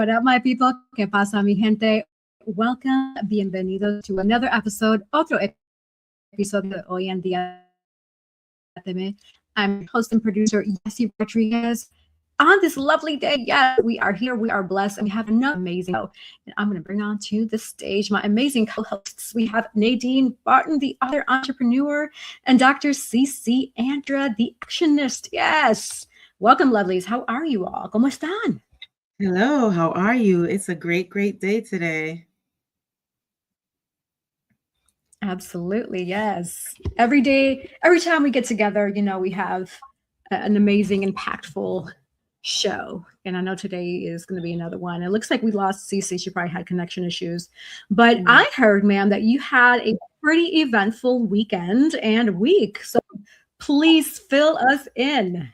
What up, my people? ¿Qué pasa, mi gente? Welcome, bienvenidos to another episode, otro episodio de Hoy En Día TV. I'm your host and producer, Yessi Rodriguez. On this lovely day, yes, we are here, we are blessed, and we have another amazing show. And I'm going to bring on to the stage my amazing co-hosts. We have Nadine Barton, the other entrepreneur, and Dr. CC Andra, the actionist. Yes. Welcome, lovelies. How are you all? ¿Cómo están? Hello, how are you? It's a great day today. Absolutely, yes. Every day, every time we get together, you know, we have an amazing, impactful show. And I know today is going to be another one. It looks like we lost Cece. She probably had connection issues. But I heard, ma'am, that you had a pretty eventful weekend and week. So please fill us in.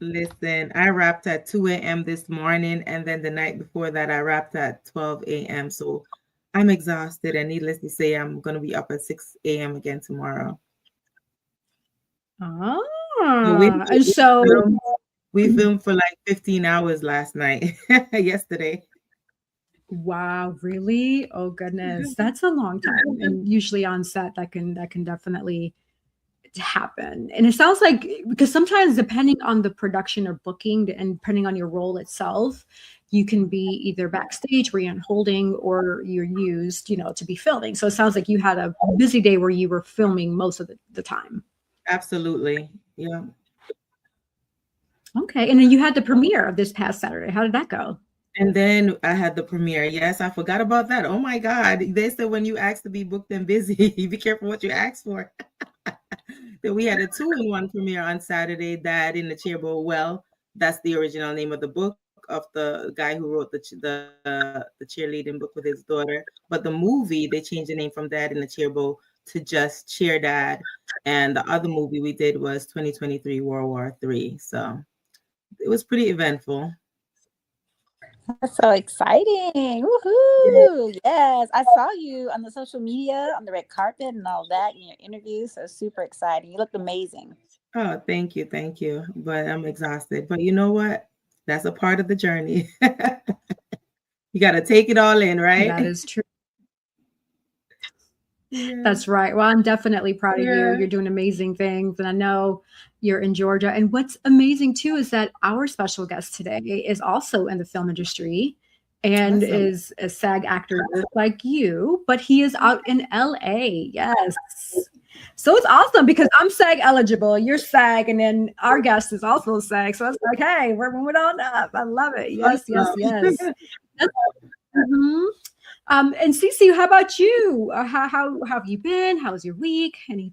Listen, I wrapped at 2 a.m. this morning, and then the night before that, I wrapped at 12 a.m. So I'm exhausted, and needless to say, I'm going to be up at 6 a.m. again tomorrow. And so we filmed for like 15 hours last night, yesterday. Wow, really? Oh goodness, that's a long time. And usually on set, that can definitely happen. And it sounds like, because sometimes depending on the production or booking and depending on your role itself, you can be either backstage where you're holding or you're used, you know, to be filming. So it sounds like you had a busy day where you were filming most of the time. Absolutely. Yeah. Okay. And then you had the premiere of this past Saturday. How did that go? And then I had the premiere. Yes, I forgot about that. Oh my God. They said when you ask to be booked and busy, be careful what you ask for. Then we had a 2-in-1 premiere on Saturday, Dad in the Chairboat Well. That's the original name of the book of the guy who wrote the cheerleading book with his daughter. But the movie, they changed the name from Dad in the Chairboat to just Cheer Dad. And the other movie we did was 2023 World War III. So it was pretty eventful. That's so exciting. Woohoo. Yes. I saw you on the social media, on the red carpet and all that in your interview. So super exciting. You looked amazing. Oh, thank you. Thank you. But I'm exhausted. But you know what? That's a part of the journey. You got to take it all in, right? That is true. Yeah. That's right. Well, I'm definitely proud of you. You're doing amazing things. And I know you're in Georgia. And what's amazing too is that our special guest today is also in the film industry and is a SAG actor like you, but he is out in LA. Yes. So it's awesome because I'm SAG eligible, you're SAG, and then our guest is also SAG. So it's like, hey, we're moving on up. I love it. Yes. And Cece, how about you? How have you been? How's your week? Any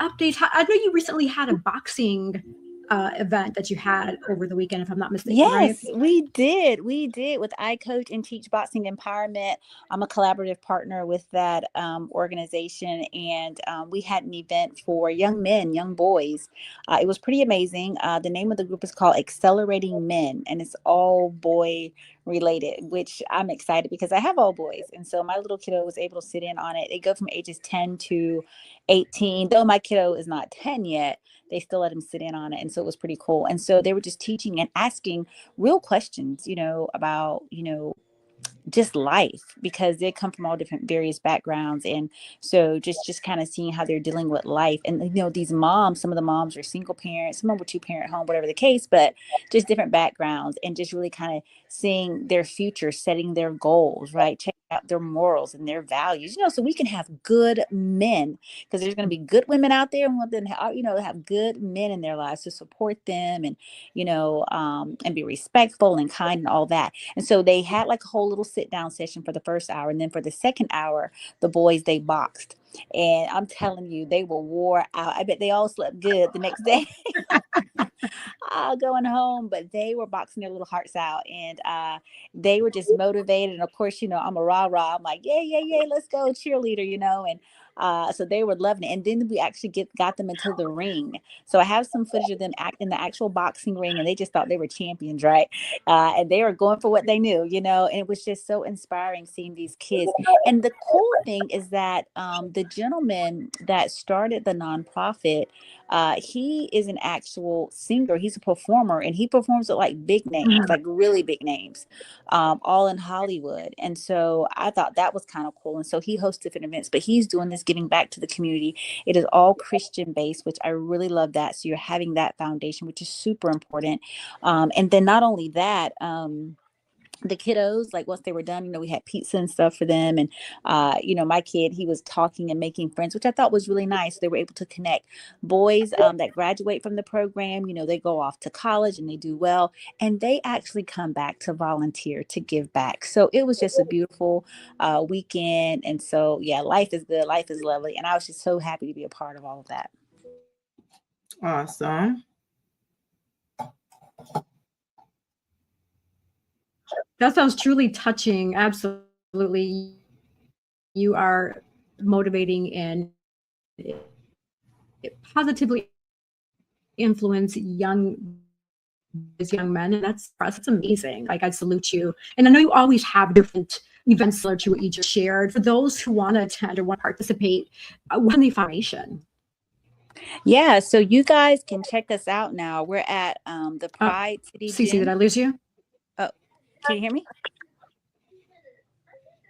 updates? I know you recently had a boxing event that you had over the weekend, if I'm not mistaken. Yes, right? we did with I Coach and Teach Boxing Empowerment. I'm a collaborative partner with that organization, and we had an event for young men, young boys. It was pretty amazing. The name of the group is called Accelerating Men, and it's all boy related, which I'm excited because I have all boys. And so my little kiddo was able to sit in on it. They go from ages 10 to 18, though my kiddo is not 10 yet. They still let him sit in on it. And so it was pretty cool. And so they were just teaching and asking real questions, you know, about, you know, just life, because they come from all different various backgrounds. And so just kind of seeing how they're dealing with life. And, you know, these moms, some of the moms are single parents, some of them were 2-parent home, whatever the case, but just different backgrounds, and just really kind of seeing their future, setting their goals, right? Checking out their morals and their values, you know, so we can have good men, because there's going to be good women out there, and we want them to, you know, have good men in their lives to support them, and, you know, and be respectful and kind and all that. And so they had like a whole little sit down session for the first hour. And then for the second hour, the boys, they boxed. And I'm telling you, they were wore out. I bet they all slept good the next day. Going home, but they were boxing their little hearts out, and they were just motivated. And of course, you know, I'm a rah-rah. I'm like, yeah, let's go, cheerleader, you know. And so they were loving it. And then we actually got them into the ring. So I have some footage of them in the actual boxing ring, and they just thought they were champions, right? And they were going for what they knew, you know. And it was just so inspiring seeing these kids. And the cool thing is that the gentleman that started the nonprofit, He is an actual singer. He's a performer, and he performs with like big names, like really big names, all in Hollywood. And so I thought that was kind of cool. And so he hosts different events, but he's doing this giving back to the community. It is all Christian based, which I really love that. So you're having that foundation, which is super important. And then not only that, the kiddos, like once they were done, we had pizza and stuff for them. And, my kid, he was talking and making friends, which I thought was really nice. They were able to connect. Boys that graduate from the program, they go off to college and they do well. And they actually come back to volunteer, to give back. So it was just a beautiful weekend. And so, yeah, life is good. Life is lovely. And I was just so happy to be a part of all of that. Awesome. That sounds truly touching. Absolutely. You are motivating and positively influence young men. And that's amazing. Like, I salute you. And I know you always have different events similar to what you just shared. For those who want to attend or want to participate, when can they find information? Yeah, so you guys can check us out now. We're at the Pride City Cece, Gym. did I lose you? Can you hear me?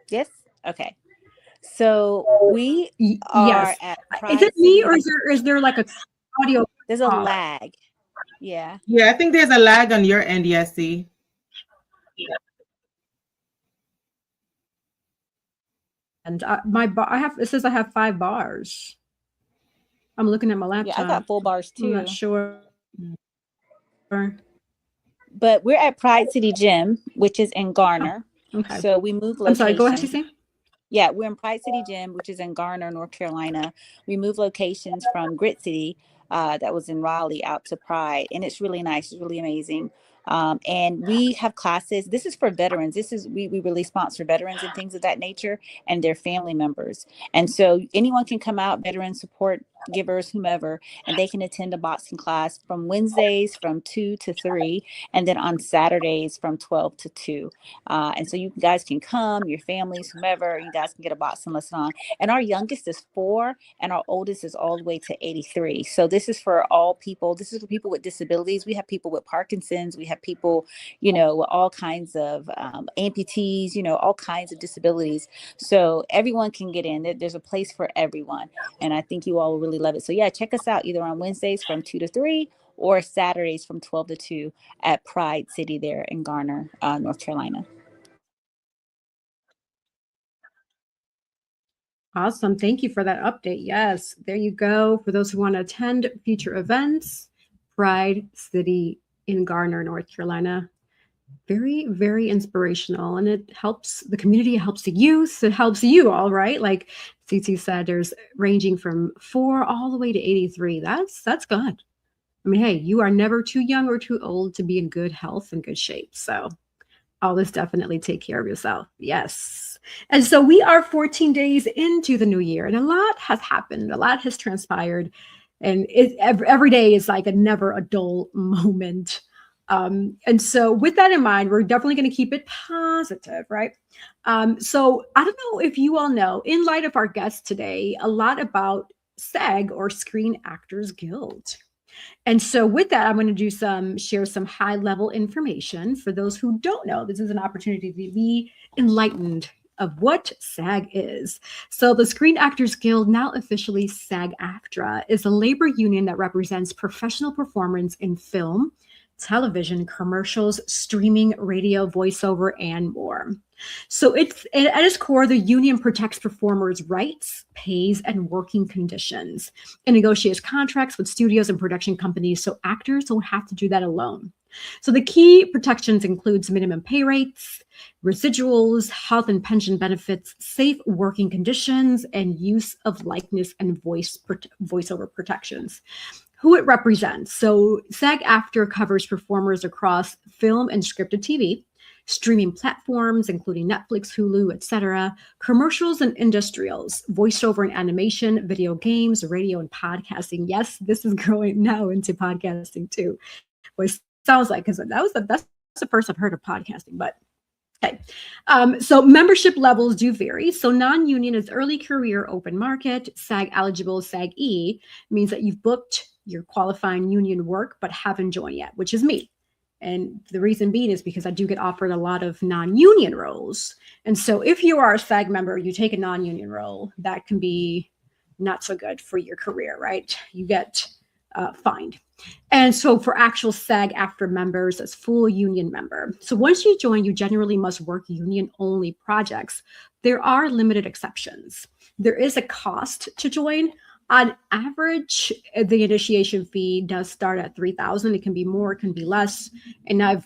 Yes? Okay. So we are at Pride Is it me, City. or is there like a audio? There's a lag. Yeah. Yeah, I think there's a lag on your end, Yessie. And it says I have 5 bars. I'm looking at my laptop. Yeah, I got full bars too. I'm not sure. But we're at Pride City Gym, which is in Garner. Okay. So we moved location. I'm sorry, go ahead, Cece. Yeah, we're in Pride City Gym, which is in Garner, North Carolina. We moved locations from Grit City, that was in Raleigh, out to Pride. And it's really nice. It's really amazing. And we have classes. This is for veterans. We really sponsor veterans and things of that nature and their family members. And so anyone can come out, veteran support givers, whomever, and they can attend a boxing class from Wednesdays from 2 to 3, and then on Saturdays from 12 to 2. And so you guys can come, your families, whomever, you guys can get a boxing lesson on. And our youngest is 4, and our oldest is all the way to 83. So this is for all people. This is for people with disabilities. We have people with Parkinson's. We have people, with all kinds of amputees, all kinds of disabilities. So everyone can get in. There's a place for everyone. And I think you all will really love it. So yeah, check us out either on Wednesdays from 2 to 3 or Saturdays from 12 to 2 at Pride City there in Garner, North Carolina. Awesome. Thank you for that update. Yes, there you go. For those who want to attend future events, Pride City in Garner, North Carolina. Very, very inspirational. And it helps the community, it helps the youth, it helps you all, right? Like Cece said, there's ranging from 4 all the way to 83. That's good. I mean, hey, you are never too young or too old to be in good health and good shape. So always definitely take care of yourself. Yes. And so we are 14 days into the new year, and a lot has happened. A lot has transpired. And every day is like a never a dull moment. And so with that in mind, we're definitely going to keep it positive, right? So I don't know if you all know, in light of our guest today, a lot about SAG, or Screen Actors Guild. And so with that, I'm going to share some high level information for those who don't know. This is an opportunity to be enlightened of what SAG is. So the Screen Actors Guild, now officially SAG-AFTRA, is a labor union that represents professional performers in film, television, commercials, streaming, radio, voiceover, and more. So at its core, the union protects performers' rights, pays, and working conditions, and negotiates contracts with studios and production companies so actors don't have to do that alone. So the key protections includes minimum pay rates, residuals, health and pension benefits, safe working conditions, and use of likeness and voiceover protections. Who it represents. So SAG-AFTRA covers performers across film and scripted TV, streaming platforms, including Netflix, Hulu, etc., commercials and industrials, voiceover and animation, video games, radio, and podcasting. Yes, this is growing now into podcasting too. Well, it sounds like, because that's the first I've heard of podcasting, but okay. So membership levels do vary. So non-union is early career open market. SAG eligible, SAG-E means that you've booked you're qualifying union work, but haven't joined yet, which is me. And the reason being is because I do get offered a lot of non-union roles. And so if you are a SAG member, you take a non-union role, that can be not so good for your career, right? You get fined. And so for actual SAG-AFTRA members, as full union member. So once you join, you generally must work union-only projects. There are limited exceptions. There is a cost to join. On average, the initiation fee does start at $3,000. It can be more, it can be less. And I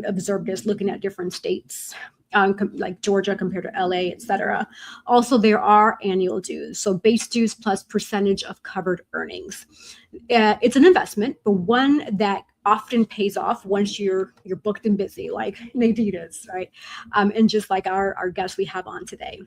observed this looking at different states, like Georgia compared to LA, et cetera. Also, there are annual dues. So base dues plus percentage of covered earnings. It's an investment, but one that often pays off once you're booked and busy, like Nadine is, right? And just like our guest we have on today.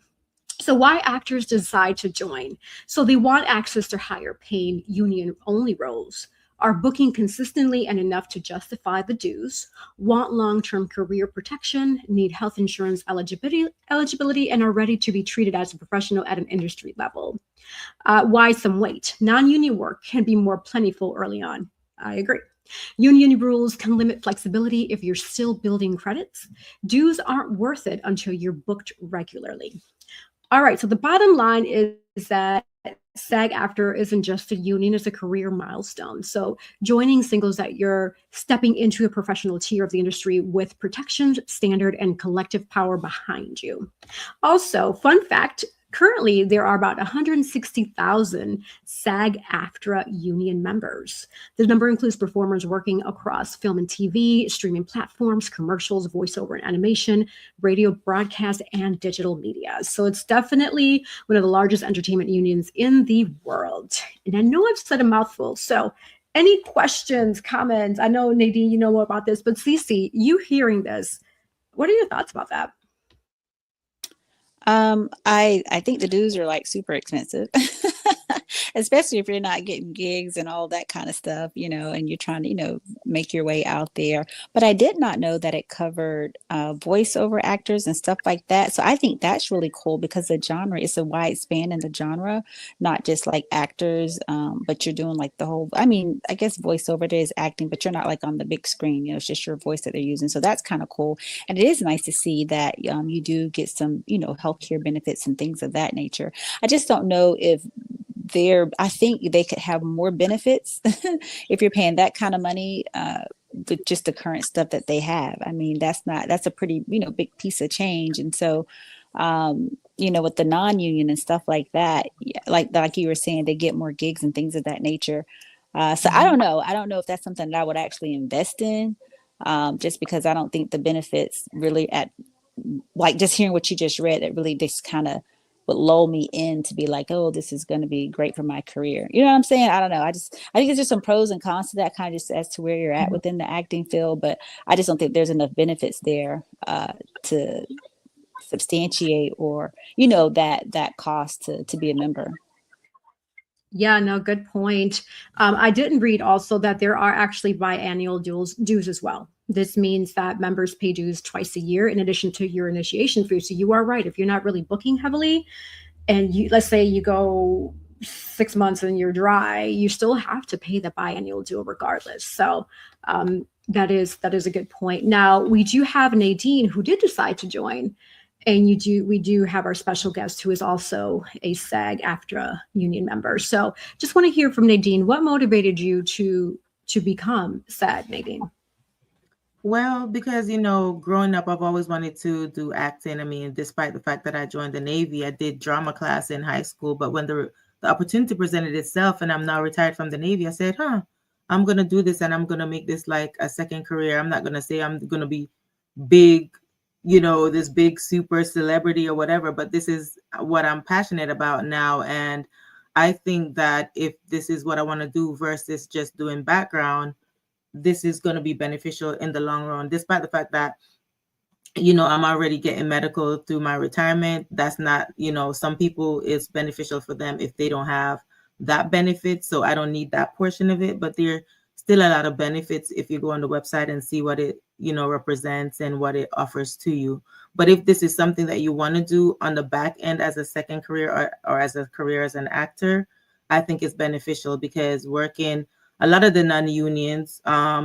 So why actors decide to join? So they want access to higher paying union only roles, are booking consistently and enough to justify the dues, want long-term career protection, need health insurance eligibility, and are ready to be treated as a professional at an industry level. Why some wait? Non-union work can be more plentiful early on. I agree. Union rules can limit flexibility if you're still building credits. Dues aren't worth it until you're booked regularly. All right, so the bottom line is that SAG-AFTRA isn't just a union, it's a career milestone. So joining signals that you're stepping into a professional tier of the industry with protection, standard, and collective power behind you. Also, fun fact, currently there are about 160,000 SAG-AFTRA union members. The number includes performers working across film and TV, streaming platforms, commercials, voiceover and animation, radio broadcast, and digital media. So it's definitely one of the largest entertainment unions in the world. And I know I've said a mouthful, so any questions, comments? I know, Nadine, you know more about this, but Cece, you hearing this, what are your thoughts about that? I think the dues are like super expensive, especially if you're not getting gigs and all that kind of stuff, and you're trying to, make your way out there. But I did not know that it covered voiceover actors and stuff like that. So I think that's really cool because the genre is a wide span in the genre, not just like actors, but you're doing like the whole, I guess voiceover there is acting, but you're not like on the big screen, it's just your voice that they're using. So that's kind of cool. And it is nice to see that you do get some, healthcare benefits and things of that nature. I just don't know if I think they could have more benefits if you're paying that kind of money with just the current stuff that they have. That's a pretty, big piece of change. And so, with the non-union and stuff like that, like you were saying, they get more gigs and things of that nature. So I don't know. I don't know if that's something that I would actually invest in, just because I don't think the benefits really like just hearing what you just read, it really just kind of would lull me in to be like, oh, this is going to be great for my career. You know what I'm saying? I don't know. I think there's just some pros and cons to that, kind of just as to where you're at within the acting field. But I just don't think there's enough benefits there to substantiate or, that cost to be a member. Yeah, no, good point. I didn't read also that there are actually biannual dues as well. This means that members pay dues twice a year in addition to your initiation fee. So you are right. If you're not really booking heavily and let's say you go 6 months and you're dry, you still have to pay the biannual due regardless. So that is a good point. Now, we do have Nadine who did decide to join. And we do have our special guest who is also a SAG-AFTRA union member. So just want to hear from Nadine. What motivated you to become SAG, Nadine? Well, because, growing up, I've always wanted to do acting. Despite the fact that I joined the Navy, I did drama class in high school. But when the opportunity presented itself and I'm now retired from the Navy, I said, I'm going to do this and I'm going to make this like a second career. I'm not going to say I'm going to be big, this big super celebrity or whatever, but this is what I'm passionate about now. And I think that if this is what I want to do versus just doing background, this is going to be beneficial in the long run, despite the fact that, I'm already getting medical through my retirement. That's not, some people it's beneficial for them if they don't have that benefit. So I don't need that portion of it, but there still a lot of benefits if you go on the website and see what it, represents and what it offers to you. But if this is something that you want to do on the back end as a second career or as a career as an actor, I think it's beneficial because working a lot of the non-unions,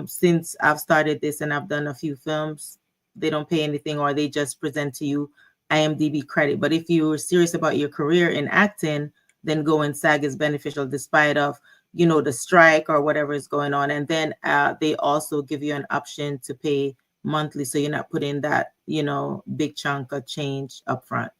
since I've started this and I've done a few films, they don't pay anything, or they just present to you IMDb credit. But if you're serious about your career in acting, then going SAG is beneficial despite of, you know, the strike or whatever is going on. And then they also give you an option to pay monthly, so you're not putting that, you know, big chunk of change up front.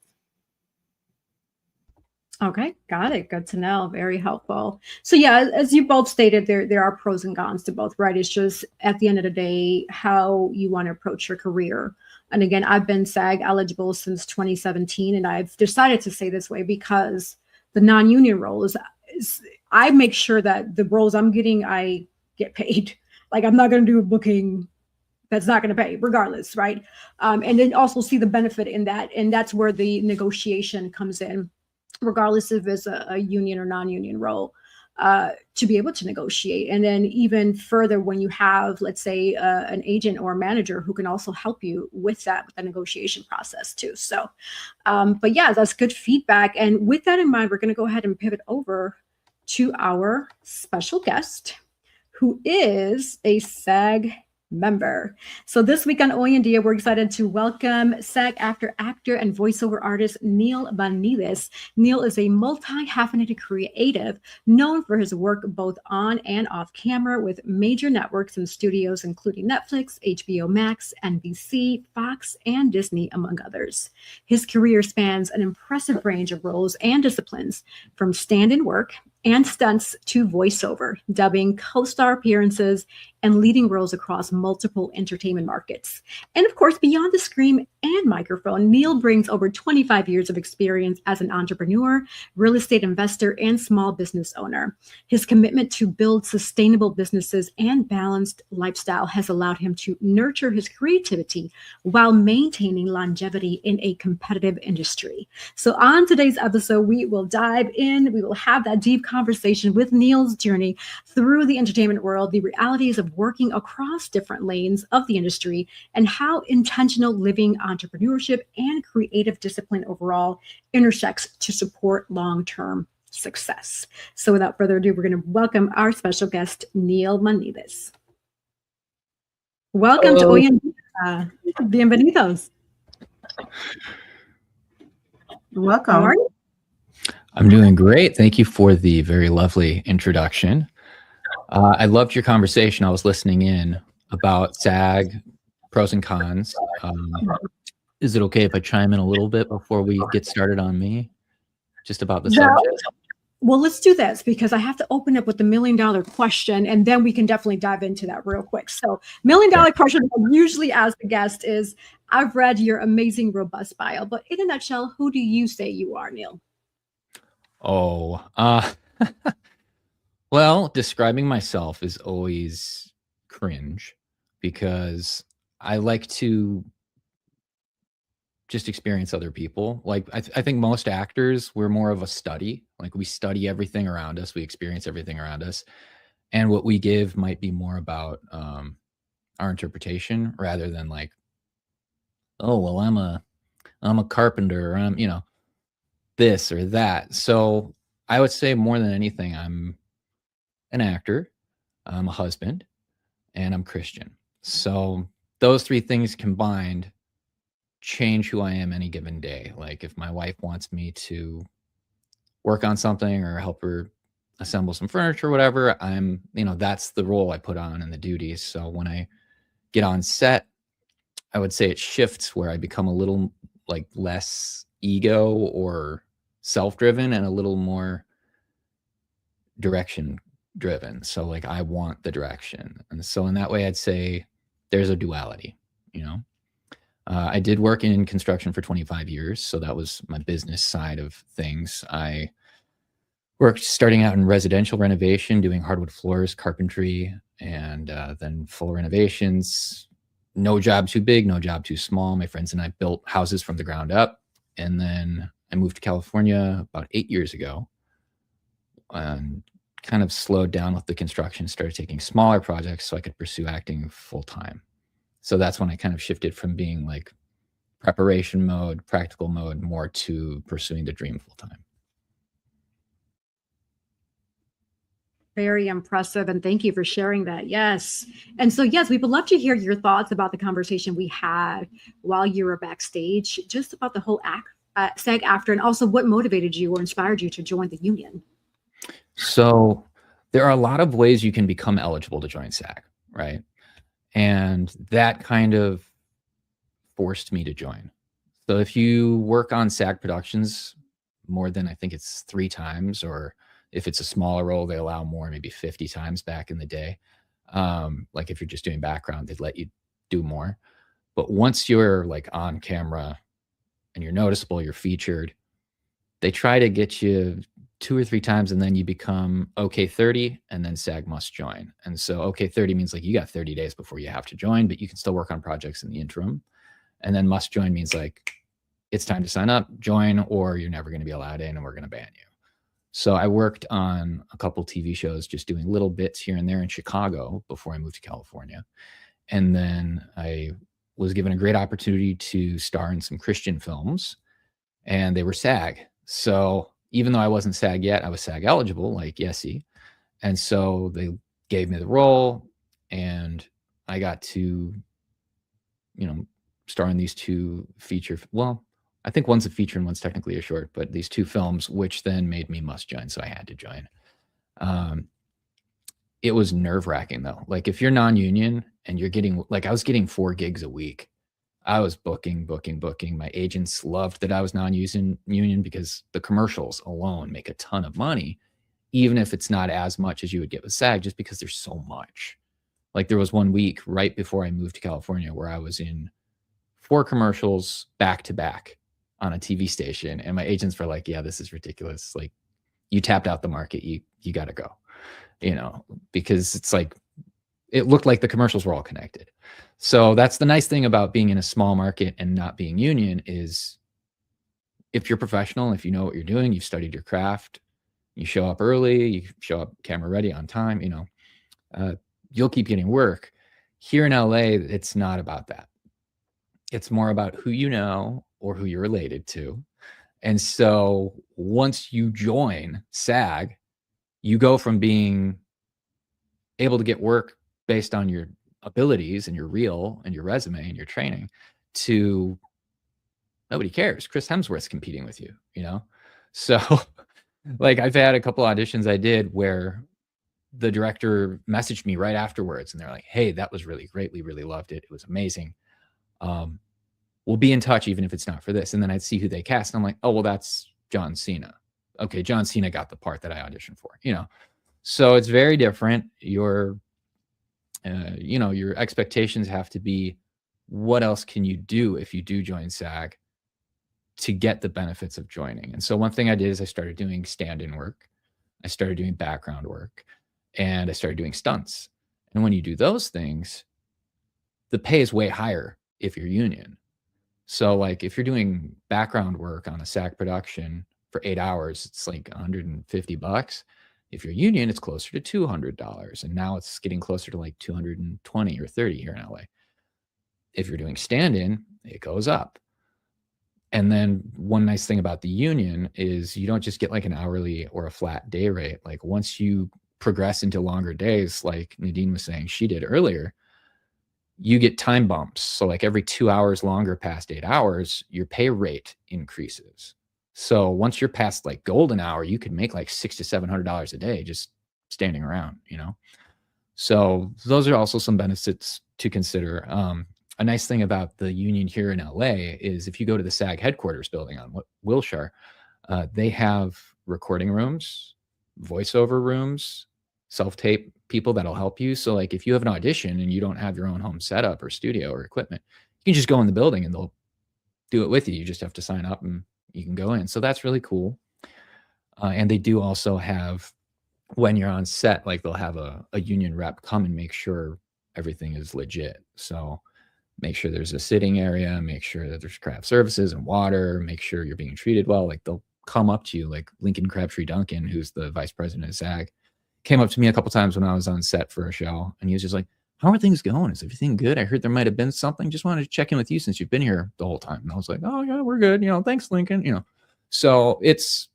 Okay, got it. Good to know. Very helpful. So yeah, as you both stated, there are pros and cons to both, right? It's just at the end of the day, how you want to approach your career. And again, I've been SAG eligible since 2017, and I've decided to stay this way because the non-union role is I make sure that the roles I'm getting, I get paid. Like, I'm not going to do a booking that's not going to pay regardless, right? And then also see the benefit in that. And that's where the negotiation comes in, regardless if it's a union or non-union role, to be able to negotiate. And then even further, when you have, let's say, an agent or a manager who can also help you with that, with the negotiation process too. So, but yeah, that's good feedback. And with that in mind, we're going to go ahead and pivot over to our special guest, who is a SAG member. So this week on Hoy En Día, we're excited to welcome SAG-AFTRA actor and voiceover artist Neil Vanides. Neil is a multi-hyphenated creative known for his work both on and off camera with major networks and studios including Netflix, HBO Max, NBC, Fox, and Disney, among others. His career spans an impressive range of roles and disciplines, from stand-in work and stunts to voiceover, dubbing, co-star appearances, and leading roles across multiple entertainment markets. And of course, beyond the screen and microphone, Neil brings over 25 years of experience as an entrepreneur, real estate investor, and small business owner. His commitment to build sustainable businesses and balanced lifestyle has allowed him to nurture his creativity while maintaining longevity in a competitive industry. So on today's episode, we will dive in. We will have that deep conversation with Neil's journey through the entertainment world, the realities of working across different lanes of the industry, and how intentional living, entrepreneurship, and creative discipline overall intersects to support long-term success. So without further ado, we're going to welcome our special guest, Neil Vanides. Welcome to Hoy En Día. Bienvenidos. Welcome. How are you? I'm doing great. Thank you for the very lovely introduction. I loved your conversation. I was listening in about SAG, pros and cons. Is it okay if I chime in a little bit before we get started on me? Just about the subject? Well, let's do this, because I have to open up with the $1 million question, and then we can definitely dive into that real quick. So $1 million question I usually ask the guest is, I've read your amazing, robust bio, but in a nutshell, who do you say you are, Neil? Oh, well, describing myself is always cringe because I like to just experience other people. Like, I think most actors, we're more of a study. Like, we study everything around us. We experience everything around us. And what we give might be more about our interpretation rather than like, oh, well, I'm a carpenter, or I'm, you know, this or that. So I would say more than anything, I'm an actor, I'm a husband, and I'm Christian. So those three things combined change who I am any given day. Like, if my wife wants me to work on something or help her assemble some furniture or whatever, I'm, you know, that's the role I put on and the duties. So when I get on set, I would say it shifts where I become a little like less ego or self-driven and a little more direction driven. So like, I want the direction. And so in that way, I'd say there's a duality, you know. I did work in construction for 25 years. So that was my business side of things. I worked starting out in residential renovation, doing hardwood floors, carpentry, and then full renovations. No job too big, no job too small. My friends and I built houses from the ground up. And then I moved to California about 8 years ago and kind of slowed down with the construction, started taking smaller projects so I could pursue acting full time. So that's when I kind of shifted from being like preparation mode, practical mode, more to pursuing the dream full time. Very impressive. And thank you for sharing that. Yes. And so, yes, we would love to hear your thoughts about the conversation we had while you were backstage, just about the whole SAG-AFTRA, and also what motivated you or inspired you to join the union. So there are a lot of ways you can become eligible to join SAG, right? And that kind of forced me to join. So if you work on SAG productions more than, I think it's 3 times, or if it's a smaller role, they allow more, maybe 50 times back in the day. Like if you're just doing background, they'd let you do more. But once you're like on camera and you're noticeable, you're featured, they try to get you 2 or 3 times, and then you become OK 30, and then SAG must join. And so OK 30 means like you got 30 days before you have to join, but you can still work on projects in the interim. And then must join means like it's time to sign up, join, or you're never going to be allowed in and we're going to ban you. So I worked on a couple TV shows, just doing little bits here and there in Chicago before I moved to California. And then I was given a great opportunity to star in some Christian films, and they were SAG. So even though I wasn't SAG yet, I was SAG eligible, like Yessie. And so they gave me the role, and I got to, star in these 2 feature, well, I think one's a feature and one's technically a short, but these 2 films, which then made me must join. So I had to join. It was nerve-wracking though. Like if you're non-union and you're getting, like I was getting 4 gigs a week. I was booking. My agents loved that I was non-union because the commercials alone make a ton of money, even if it's not as much as you would get with SAG, just because there's so much. Like there was one week right before I moved to California where I was in 4 commercials back to back on a TV station. And my agents were like, yeah, this is ridiculous. Like you tapped out the market. You got to go, because it's like, it looked like the commercials were all connected. So that's the nice thing about being in a small market and not being union is if you're professional, if you know what you're doing, you've studied your craft, you show up early, you show up camera ready on time, you'll keep getting work. Here in LA, it's not about that. It's more about who you know or who you're related to. And so once you join SAG, you go from being able to get work based on your abilities and your reel and your resume and your training to nobody cares. Chris Hemsworth's competing with you, So like I've had a couple auditions I did where the director messaged me right afterwards and they're like, hey, that was really great. We really loved it. It was amazing. We'll be in touch even if it's not for this. And then I'd see who they cast. And I'm like, oh, well, that's John Cena. Okay, John Cena got the part that I auditioned for, So it's very different. Your expectations have to be, what else can you do if you do join SAG to get the benefits of joining? And so one thing I did is I started doing stand-in work. I started doing background work, and I started doing stunts. And when you do those things, the pay is way higher if you're union. So like if you're doing background work on a SAG production for 8 hours, it's like $150. If you're union, it's closer to $200. And now it's getting closer to like 220 or 30 here in LA. If you're doing stand-in, it goes up. And then one nice thing about the union is you don't just get like an hourly or a flat day rate. Like once you progress into longer days, like Nadine was saying she did earlier, you get time bumps. So like every 2 hours longer past 8 hours, your pay rate increases. So once you're past like golden hour, you could make like $600 to $700 a day just standing around, So those are also some benefits to consider. A nice thing about the union here in LA is if you go to the SAG headquarters building on Wilshire, they have recording rooms, voiceover rooms, self-tape people that'll help you. So like if you have an audition and you don't have your own home setup or studio or equipment, you can just go in the building and they'll do it with you. You just have to sign up and you can go in. So that's really cool. And they do also have, when you're on set, like they'll have a union rep come and make sure everything is legit. So make sure there's a sitting area, make sure that there's craft services and water, make sure you're being treated well. Like they'll come up to you, like Lincoln Crabtree Duncan, who's the vice president of SAG, came up to me a couple times when I was on set for a show. And he was just like, how are things going? Is everything good? I heard there might've been something. Just wanted to check in with you since you've been here the whole time. And I was like, oh yeah, we're good. Thanks, Lincoln, So it's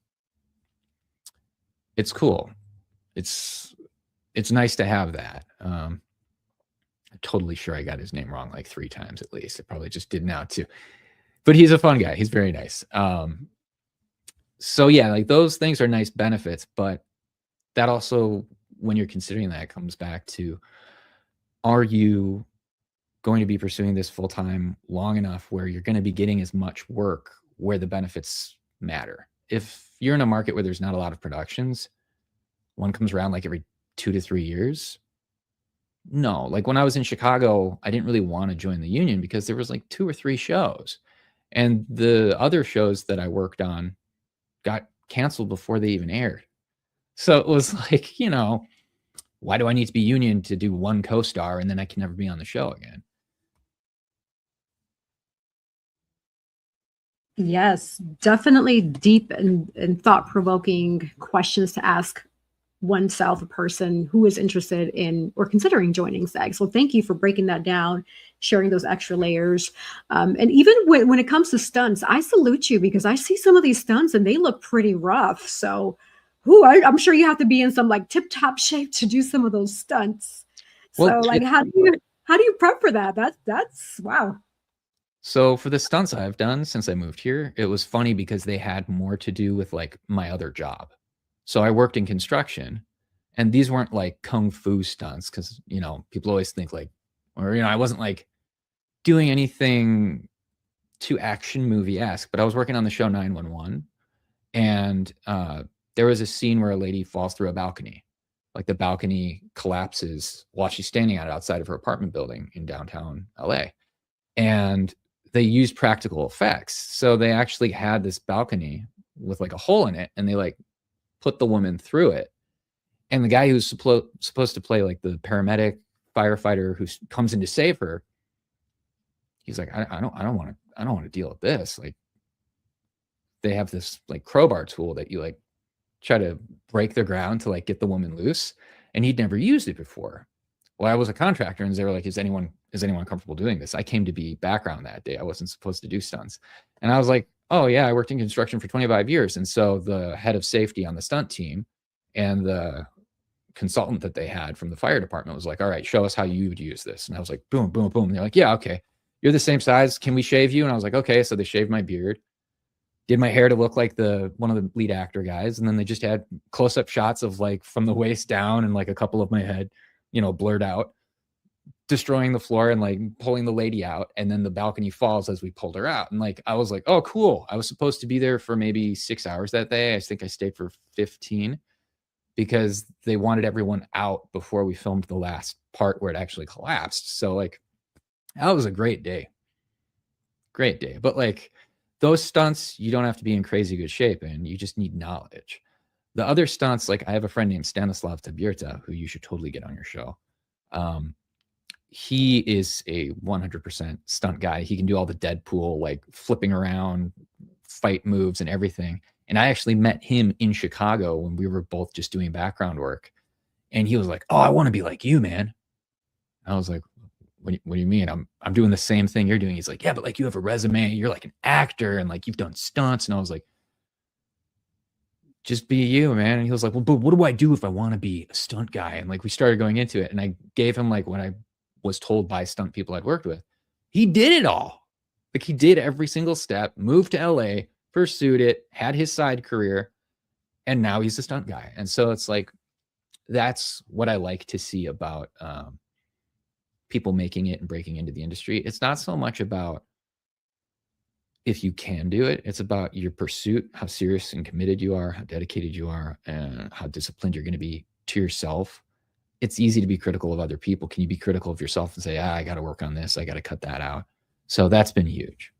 cool. It's it's nice to have that. I'm totally sure I got his name wrong like 3 times at least. I probably just did now too. But he's a fun guy. He's very nice. So yeah, like those things are nice benefits, but that also, when you're considering that, comes back to, are you going to be pursuing this full time long enough where you're going to be getting as much work where the benefits matter? If you're in a market where there's not a lot of productions, one comes around like every 2 to 3 years. No, like when I was in Chicago, I didn't really want to join the union because there was like 2 or 3 shows, and the other shows that I worked on got canceled before they even aired. So it was like, you know, why do I need to be union to do 1 co-star and then I can never be on the show again? Yes, definitely deep and thought-provoking questions to ask oneself, a person who is interested in or considering joining SAG. So thank you for breaking that down, sharing those extra layers. And even when it comes to stunts, I salute you, because I see some of these stunts and they look pretty rough. So I'm sure you have to be in some like tip-top shape to do some of those stunts. Well, so like, how do you prep for that? That's wow. So for the stunts I've done since I moved here, it was funny because they had more to do with like my other job. So I worked in construction, and these weren't like kung fu stunts, because, you know, people always think like, or, you know, I wasn't like doing anything too action movie-esque, but I was working on the show 911, and there was a scene where a lady falls through a balcony. Like the balcony collapses while she's standing on it outside of her apartment building in downtown LA. And they used practical effects. So they actually had this balcony with like a hole in it, and they like put the woman through it. And the guy who's supposed to play like the paramedic firefighter who comes in to save her, he's like, I don't want to deal with this. Like, they have this like crowbar tool that you like try to break the ground to like get the woman loose, and he'd never used it before. Well, I was a contractor, and they were like, is anyone comfortable doing this? I came to be background that day. I wasn't supposed to do stunts. And I was like, oh yeah, I worked in construction for 25 years. And so the head of safety on the stunt team and the consultant that they had from the fire department was like, all right, show us how you would use this. And I was like, boom, boom, boom. And they're like, yeah, okay. You're the same size. Can we shave you? And I was like, okay. So they shaved my beard, did my hair to look like one of the lead actor guys. And then they just had close-up shots of like from the waist down and like a couple of my head, you know, blurred out, destroying the floor and like pulling the lady out. And then the balcony falls as we pulled her out. And like, I was like, oh, cool. I was supposed to be there for maybe 6 hours that day. I think I stayed for 15 because they wanted everyone out before we filmed the last part where it actually collapsed. So like, that was a great day. Great day. But like those stunts, you don't have to be in crazy good shape, and you just need knowledge. The other stunts, like I have a friend named Stanislav Tabierta, who you should totally get on your show. He is a 100% stunt guy. He can do all the Deadpool, like flipping around, fight moves and everything. And I actually met him in Chicago when we were both just doing background work. And he was like, oh, I want to be like you, man. I was like, what do you mean? I'm doing the same thing you're doing. He's like, yeah, but like you have a resume. You're like an actor and like you've done stunts. And I was like, just be you, man. And he was like, well, but what do I do if I want to be a stunt guy? And like we started going into it, and I gave him like what I was told by stunt people I'd worked with. He did it all. Like he did every single step, moved to LA, pursued it, had his side career, and now he's a stunt guy. And so it's like, that's what I like to see about people making it and breaking into the industry. It's not so much about if you can do it, it's about your pursuit, how serious and committed you are, how dedicated you are, and how disciplined you're going to be to yourself. It's easy to be critical of other people. Can you be critical of yourself and say, I got to work on this, I got to cut that out? So that's been huge.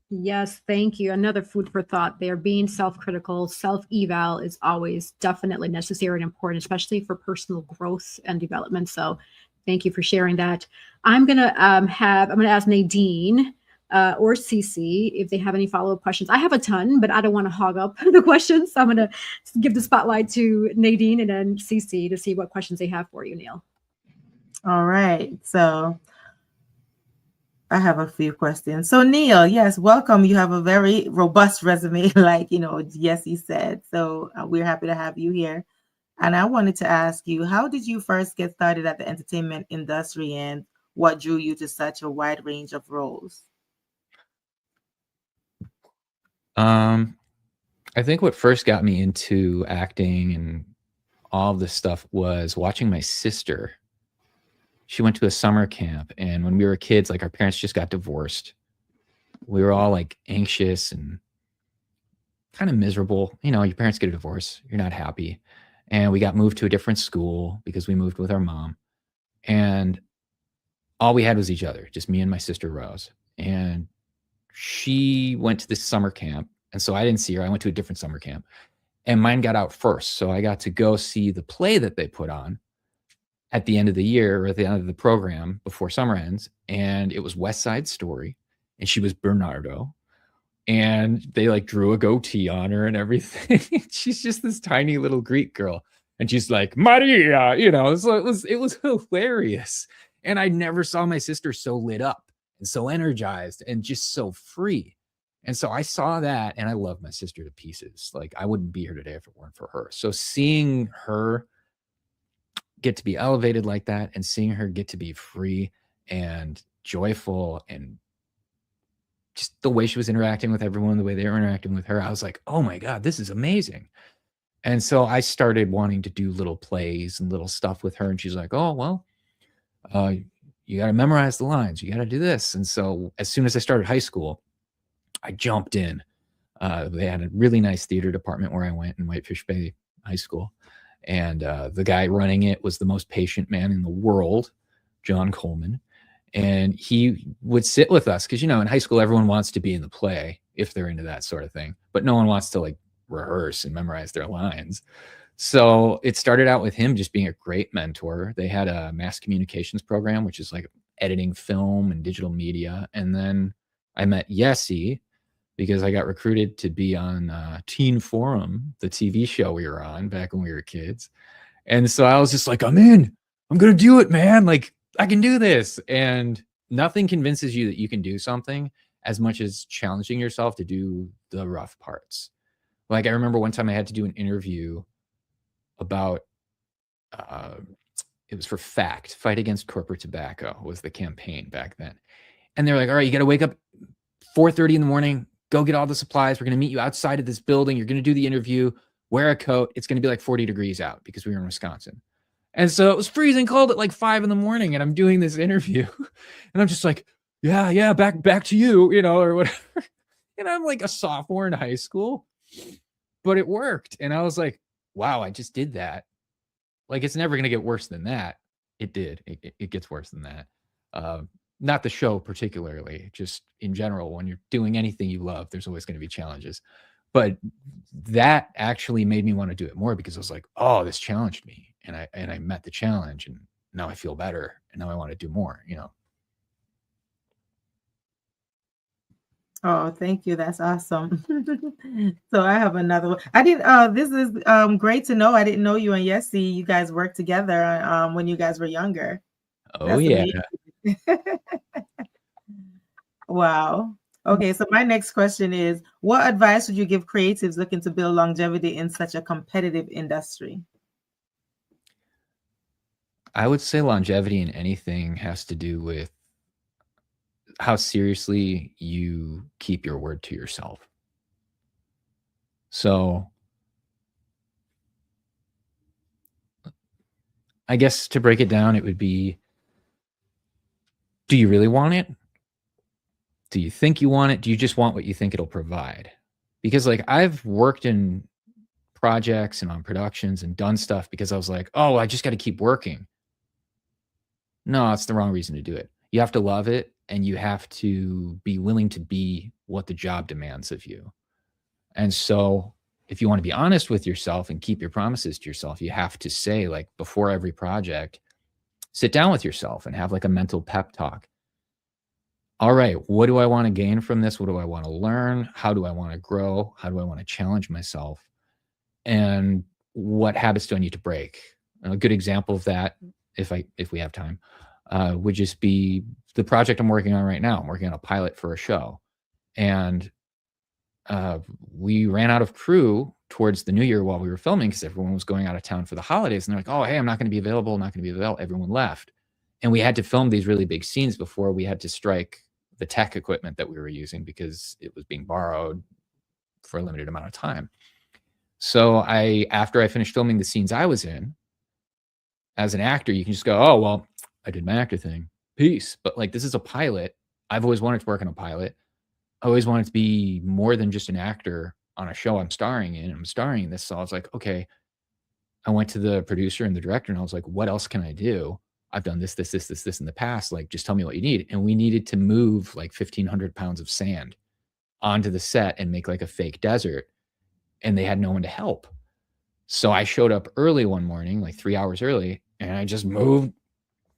Yes, thank you. Another food for thought there. Being self-critical, self-eval is always definitely necessary and important, especially for personal growth and development. So thank you for sharing that. I'm gonna ask Nadine or Cece if they have any follow-up questions. I have a ton, but I don't want to hog up the questions. So I'm gonna give the spotlight to Nadine and then Cece to see what questions they have for you, Neil. All right. So I have a few questions. So Neil, yes, welcome. You have a very robust resume, like, Jesse said. So we're happy to have you here. And I wanted to ask you, how did you first get started at the entertainment industry, and what drew you to such a wide range of roles? I think what first got me into acting and all of this stuff was watching my sister. She went to a summer camp, and when we were kids, like our parents just got divorced. We were all like anxious and kind of miserable. You know, your parents get a divorce, you're not happy. And we got moved to a different school because we moved with our mom. And all we had was each other, just me and my sister Rose. And she went to this summer camp. And so I didn't see her. I went to a different summer camp. And mine got out first. So I got to go see the play that they put on at the end of the year, or at the end of the program before summer ends. And it was West Side Story. And she was Bernardo. And they like drew a goatee on her and everything. She's just this tiny little Greek girl. And she's like, Maria, you know, so it was hilarious. And I never saw my sister so lit up and so energized and just so free. And so I saw that, and I love my sister to pieces. Like, I wouldn't be here today if it weren't for her. So seeing her get to be elevated like that, and seeing her get to be free and joyful, and just the way she was interacting with everyone, the way they were interacting with her, I was like, oh my God, this is amazing. And so I started wanting to do little plays and little stuff with her. And she's like, oh, well, you got to memorize the lines. You got to do this. And so as soon as I started high school, I jumped in. They had a really nice theater department where I went in Whitefish Bay High School. And the guy running it was the most patient man in the world, John Coleman. And he would sit with us because, you know, in high school, everyone wants to be in the play if they're into that sort of thing. But no one wants to like rehearse and memorize their lines. So it started out with him just being a great mentor. They had a mass communications program, which is like editing film and digital media. And then I met Yessie because I got recruited to be on Teen Forum, the TV show we were on back when we were kids. And so I was just like, I'm in. I'm going to do it, man. Like, I can do this. And nothing convinces you that you can do something as much as challenging yourself to do the rough parts. Like, I remember one time I had to do an interview about, it was for FACT, Fight Against Corporate Tobacco was the campaign back then. And they're like, all right, you got to wake up 4:30 in the morning, go get all the supplies. We're going to meet you outside of this building. You're going to do the interview, wear a coat. It's going to be like 40 degrees out because we were in Wisconsin. And so it was freezing cold at like 5 in the morning, and I'm doing this interview and I'm just like, yeah, back to you, you know, or whatever. And I'm like a sophomore in high school, but it worked. And I was like, wow, I just did that. Like, it's never going to get worse than that. It did. It gets worse than that. Not the show particularly, just in general, when you're doing anything you love, there's always going to be challenges. But that actually made me want to do it more because I was like, oh, this challenged me. And I met the challenge, and now I feel better, and now I want to do more, you know. Oh, thank you. That's awesome. So I have another one. I didn't, this is great to know. I didn't know you and Yessie, you guys worked together when you guys were younger. Oh, That's yeah. amazing. Wow. Okay, so my next question is, what advice would you give creatives looking to build longevity in such a competitive industry? I would say longevity in anything has to do with how seriously you keep your word to yourself. So I guess to break it down, it would be, do you really want it? Do you think you want it? Do you just want what you think it'll provide? Because like, I've worked in projects and on productions and done stuff because I was like, oh, I just got to keep working. No, it's the wrong reason to do it. You have to love it, and you have to be willing to be what the job demands of you. And so if you want to be honest with yourself and keep your promises to yourself, you have to say, like, before every project, sit down with yourself and have like a mental pep talk. All right, what do I want to gain from this? What do I want to learn? How do I want to grow? How do I want to challenge myself? And what habits do I need to break? A good example of that, if we have time, would just be the project I'm working on right now. I'm working on a pilot for a show, and we ran out of crew towards the new year while we were filming, because everyone was going out of town for the holidays, and they're like, oh, hey, I'm not going to be available. Not going to be available. Everyone left. And we had to film these really big scenes before we had to strike the tech equipment that we were using because it was being borrowed for a limited amount of time. So after I finished filming the scenes I was in, as an actor, you can just go, oh, well, I did my actor thing. Peace. But like, this is a pilot. I've always wanted to work on a pilot. I always wanted to be more than just an actor on a show I'm starring in. I'm starring in this. So I was like, okay, I went to the producer and the director and I was like, what else can I do? I've done this in the past. Like, just tell me what you need. And we needed to move like 1,500 pounds of sand onto the set and make like a fake desert. And they had no one to help. So I showed up early one morning, like 3 hours early, and I just moved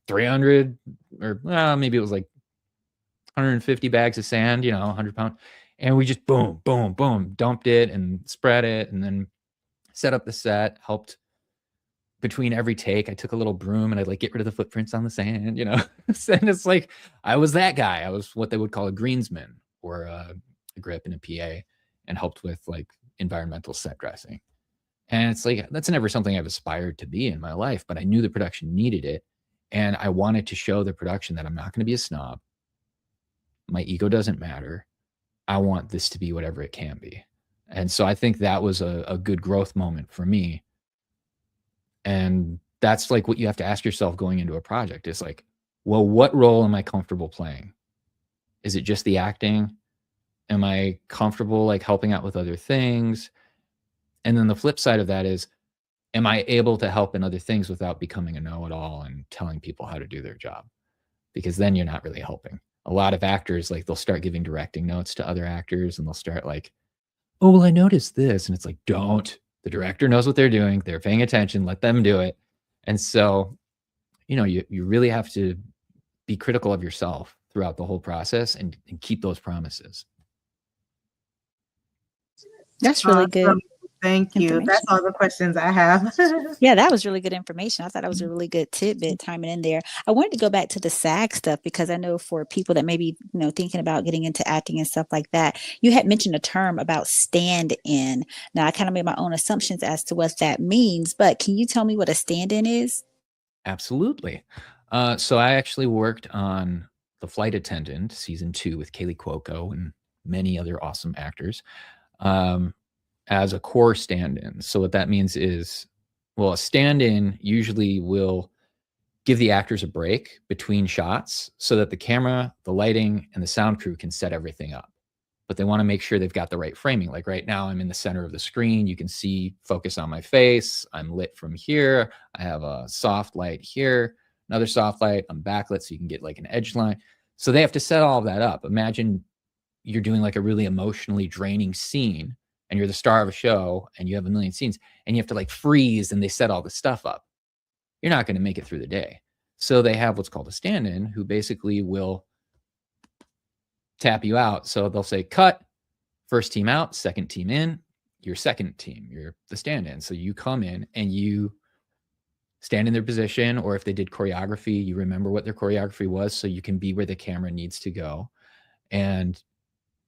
300 or maybe it was like 150 bags of sand, 100 pounds. And we just boom, boom, boom, dumped it and spread it and then set up the set, helped between every take. I took a little broom and I'd like get rid of the footprints on the sand, and it's like, I was that guy. I was what they would call a greensman, or I grew up in a PA and helped with like environmental set dressing. And it's like, that's never something I've aspired to be in my life, but I knew the production needed it. And I wanted to show the production that I'm not going to be a snob. My ego doesn't matter. I want this to be whatever it can be. And so I think that was a good growth moment for me. And that's like what you have to ask yourself going into a project. It's like, well, what role am I comfortable playing? Is it just the acting? Am I comfortable like helping out with other things? And then the flip side of that is, am I able to help in other things without becoming a know-it-all and telling people how to do their job? Because then you're not really helping. A lot of actors, like, they'll start giving directing notes to other actors and they'll start like, oh, well, I noticed this. And it's like, don't. The director knows what they're doing. They're paying attention. Let them do it. And so, you really have to be critical of yourself throughout the whole process and keep those promises. That's really good. Thank you. That's all the questions I have. Yeah, that was really good information. I thought that was a really good tidbit timing in there. I wanted to go back to the SAG stuff because I know for people that may be, thinking about getting into acting and stuff like that, you had mentioned a term about stand-in. Now, I kind of made my own assumptions as to what that means, but can you tell me what a stand-in is? Absolutely. So I actually worked on The Flight Attendant season 2 with Kaylee Cuoco and many other awesome actors. As a core stand-in. So what that means is, well, a stand-in usually will give the actors a break between shots so that the camera, the lighting, and the sound crew can set everything up. But they want to make sure they've got the right framing. Like right now, I'm in the center of the screen. You can see focus on my face. I'm lit from here. I have a soft light here, another soft light. I'm backlit so you can get like an edge line. So they have to set all of that up. Imagine you're doing like a really emotionally draining scene and you're the star of a show and you have a million scenes and you have to like freeze and they set all the stuff up. You're not going to make it through the day. So they have what's called a stand-in who basically will tap you out. So they'll say, cut, first team out, second team in, your second team, you're the stand-in. So you come in and you stand in their position, or if they did choreography, you remember what their choreography was so you can be where the camera needs to go. And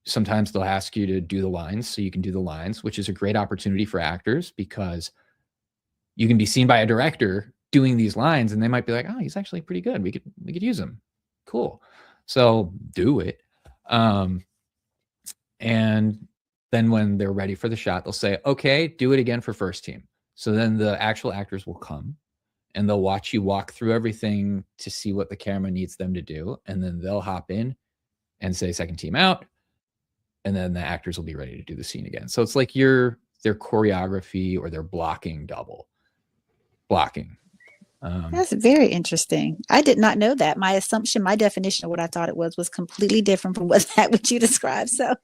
sometimes they'll ask you to do the lines so you can do the lines, which is a great opportunity for actors because you can be seen by a director doing these lines and they might be like, oh, he's actually pretty good. We could use him. Cool. So do it. And then when they're ready for the shot, they'll say, okay, do it again for first team. So then the actual actors will come and they'll watch you walk through everything to see what the camera needs them to do. And then they'll hop in and say second team out. And then the actors will be ready to do the scene again. So it's like their choreography or their blocking double. Blocking. That's very interesting. I did not know that. My assumption, my definition of what I thought it was completely different from what you described. So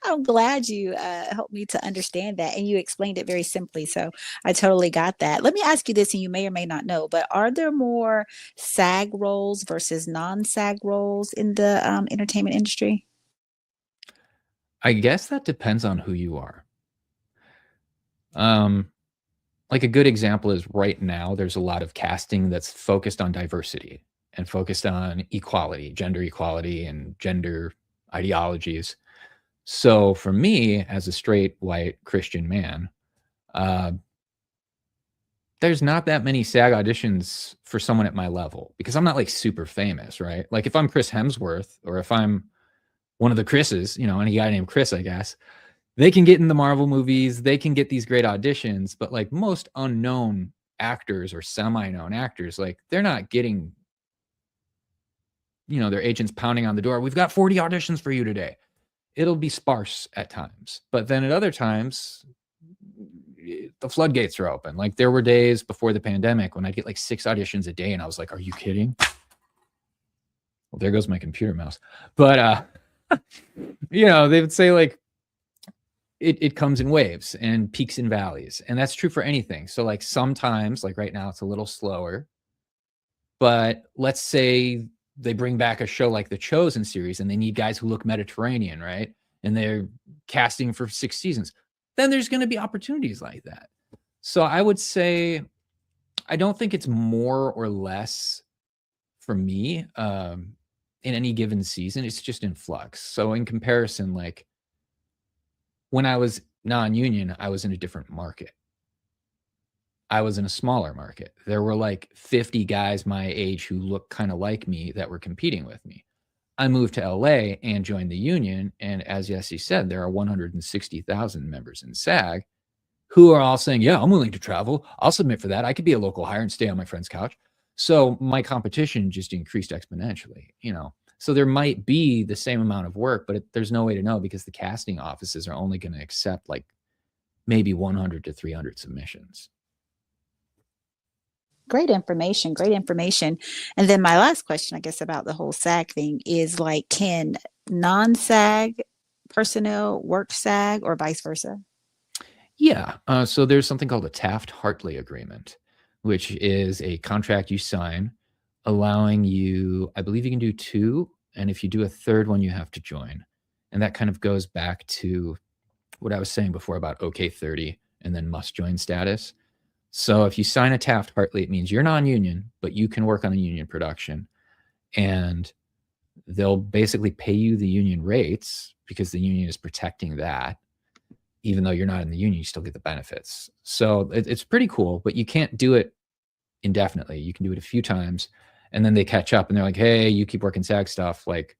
I'm glad you helped me to understand that. And you explained it very simply. So I totally got that. Let me ask you this, and you may or may not know, but are there more SAG roles versus non-SAG roles in the entertainment industry? I guess that depends on who you are. Like a good example is right now, there's a lot of casting that's focused on diversity and focused on equality, and gender ideologies. So for me, as a straight white Christian man, There's not that many SAG auditions for someone at my level because I'm not like super famous, right? Like if I'm Chris Hemsworth or if I'm one of the Chris's, any guy named Chris, I guess, they can get in the Marvel movies, they can get these great auditions, but like most unknown actors or semi-known actors, like they're not getting, their agents pounding on the door. We've got 40 auditions for you today. It'll be sparse at times, but then at other times, the floodgates are open. Like there were days before the pandemic when I'd get like 6 auditions a day and I was like, are you kidding? Well, there goes my computer mouse. But, they would say like, it comes in waves and peaks and valleys. And that's true for anything. So like sometimes, like right now, it's a little slower. But let's say they bring back a show like The Chosen series and they need guys who look Mediterranean, right? And they're casting for 6 seasons. Then there's going to be opportunities like that. So I would say, I don't think it's more or less for me in any given season. It's just in flux. So in comparison, like when I was non-union, I was in a different market. I was in a smaller market. There were like 50 guys my age who looked kind of like me that were competing with me. I moved to LA and joined the union. And as Jesse said, there are 160,000 members in SAG who are all saying, yeah, I'm willing to travel. I'll submit for that. I could be a local hire and stay on my friend's couch. So my competition just increased exponentially, So there might be the same amount of work, but there's no way to know because the casting offices are only going to accept like maybe 100 to 300 submissions. Great information. Great information. And then my last question, I guess, about the whole SAG thing is like, can non-SAG personnel work SAG or vice versa? Yeah. So there's something called a Taft-Hartley agreement, which is a contract you sign allowing you, I believe you can do 2. And if you do a 3rd one, you have to join. And that kind of goes back to what I was saying before about OK 30 and then must join status. So if you sign a Taft-Hartley, it means you're non-union, but you can work on a union production. And they'll basically pay you the union rates because the union is protecting that. Even though you're not in the union, you still get the benefits. So it's pretty cool, but you can't do it indefinitely. You can do it a few times and then they catch up and they're like, hey, you keep working SAG stuff. Like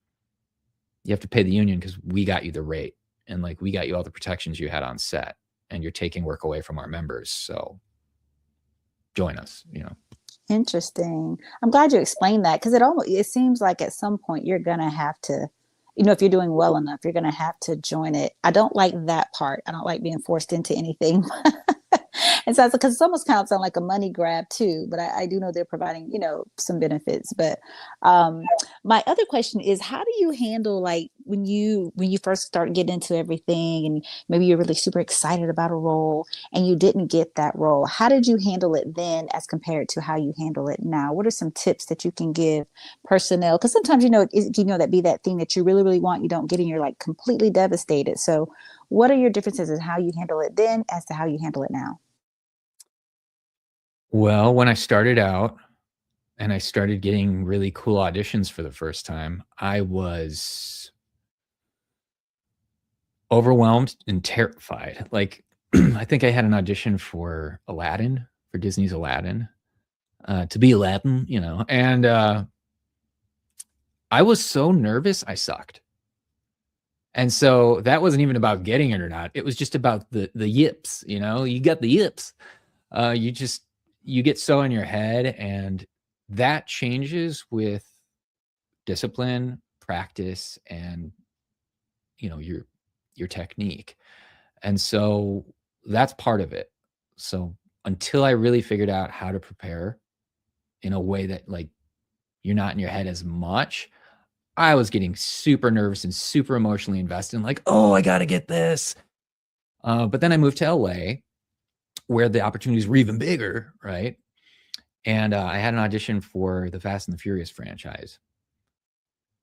you have to pay the union because we got you the rate and like we got you all the protections you had on set and you're taking work away from our members. So join us, Interesting. I'm glad you explained that because it seems like at some point you're going to have to, if you're doing well enough, you're going to have to join it. I don't like that part. I don't like being forced into anything. And so because it's almost kind of sound like a money grab too, but I do know they're providing, some benefits. But my other question is, how do you handle like when you first start getting into everything and maybe you're really super excited about a role and you didn't get that role? How did you handle it then as compared to how you handle it now? What are some tips that you can give personnel? Because sometimes, that be that thing that you really, really want, you don't get and you're like completely devastated. So what are your differences in how you handle it then as to how you handle it now? Well, when I started out and I started getting really cool auditions for the first time, I was overwhelmed and terrified. Like, I think I had an audition for Aladdin, for Disney's Aladdin, to be Aladdin, and I was so nervous, I sucked. And so that wasn't even about getting it or not. It was just about the yips, you got the yips. You get so in your head, and that changes with discipline, practice, and your technique. And so that's part of it. So until I really figured out how to prepare in a way that like you're not in your head as much, I was getting super nervous and super emotionally invested in like, oh, I got to get this. But then I moved to LA where the opportunities were even bigger, right? And I had an audition for the Fast and the Furious franchise.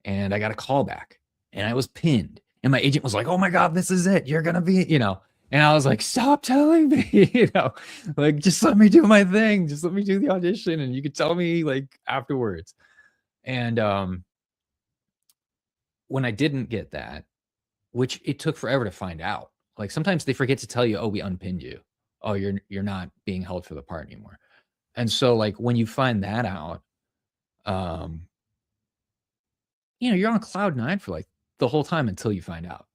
And I got a call back and I was pinned. And my agent was like, oh my God, this is it. You're going to be, And I was like, stop telling me, like, just let me do my thing. Just let me do the audition. And you could tell me like afterwards. And when I didn't get that, which it took forever to find out, like sometimes they forget to tell you, oh, we unpinned you. oh, you're not being held for the part anymore. And so like when you find that out, you know, you're on cloud 9 for like the whole time until you find out.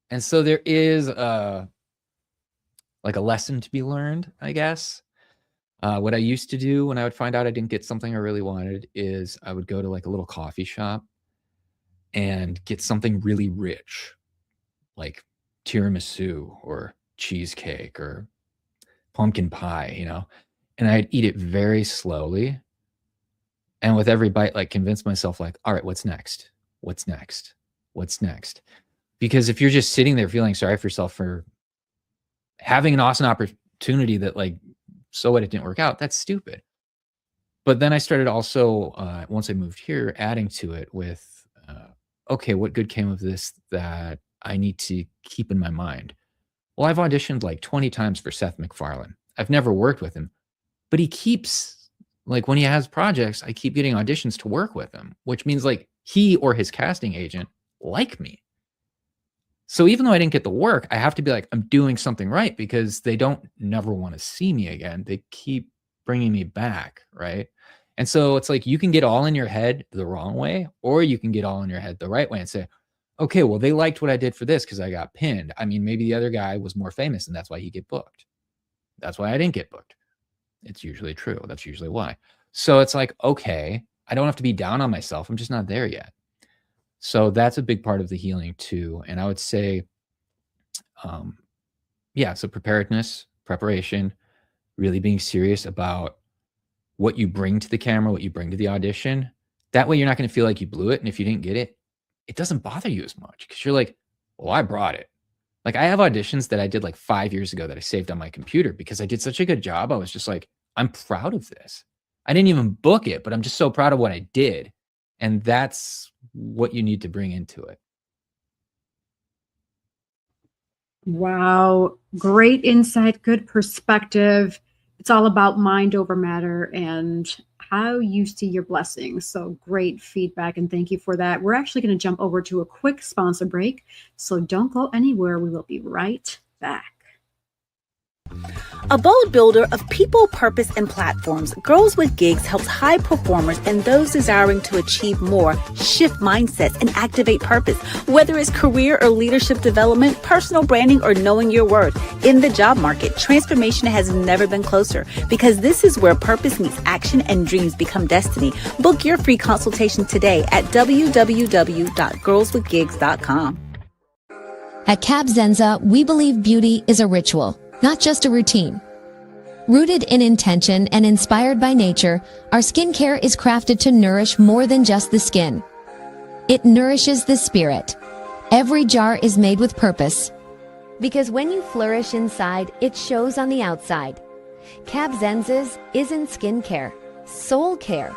And so there is like a lesson to be learned, I guess. What I used to do when I would find out I didn't get something I really wanted is I would go to like a little coffee shop and get something really rich, like tiramisu or cheesecake or pumpkin pie, you know, and I'd eat it very slowly. And with every bite, like convince myself like, all right, what's next? What's next? What's next? Because if you're just sitting there feeling sorry for yourself for having an awesome opportunity that like, so what, it didn't work out, that's stupid. But then I started also, once I moved here, adding to it with, okay, what good came of this that I need to keep in my mind? Well, I've auditioned like 20 times for Seth MacFarlane. I've never worked with him, but he keeps, like when he has projects, I keep getting auditions to work with him, which means like he or his casting agent like me. So even though I didn't get the work, I have to be like, I'm doing something right, because they don't never want to see me again. They keep bringing me back, right? And so it's like, you can get all in your head the wrong way, or you can get all in your head the right way and say, okay, well, they liked what I did for this because I got pinned. I mean, maybe the other guy was more famous and that's why he get booked. That's why I didn't get booked. It's usually true. That's usually why. So it's like, okay, I don't have to be down on myself. I'm just not there yet. So that's a big part of the healing too. And I would say, yeah, so preparedness, preparation, really being serious about what you bring to the camera, what you bring to the audition. That way you're not going to feel like you blew it. And if you didn't get it, it doesn't bother you as much because you're like, well, I brought it. Like I have auditions that I did like 5 years ago that I saved on my computer because I did such a good job. I was just like, I'm proud of this. I didn't even book it, but I'm just so proud of what I did. And that's what you need to bring into it. Wow. Great insight, good perspective. It's all about mind over matter and how you see your blessings. So great feedback, and thank you for that. We're actually going to jump over to a quick sponsor break. So don't go anywhere. We will be right back. A bold builder of people, purpose, and platforms, Girls with Gigs helps high performers and those desiring to achieve more shift mindsets and activate purpose. Whether it's career or leadership development, personal branding, or knowing your worth, in the job market, transformation has never been closer, because this is where purpose meets action and dreams become destiny. Book your free consultation today at www.girlswithgigs.com. At Cab Zenza, we believe beauty is a ritual, not just a routine. Rooted in intention and inspired by nature, our skincare is crafted to nourish more than just the skin. It nourishes the spirit. Every jar is made with purpose. Because when you flourish inside, it shows on the outside. Cab Zenza's isn't skincare, soul care.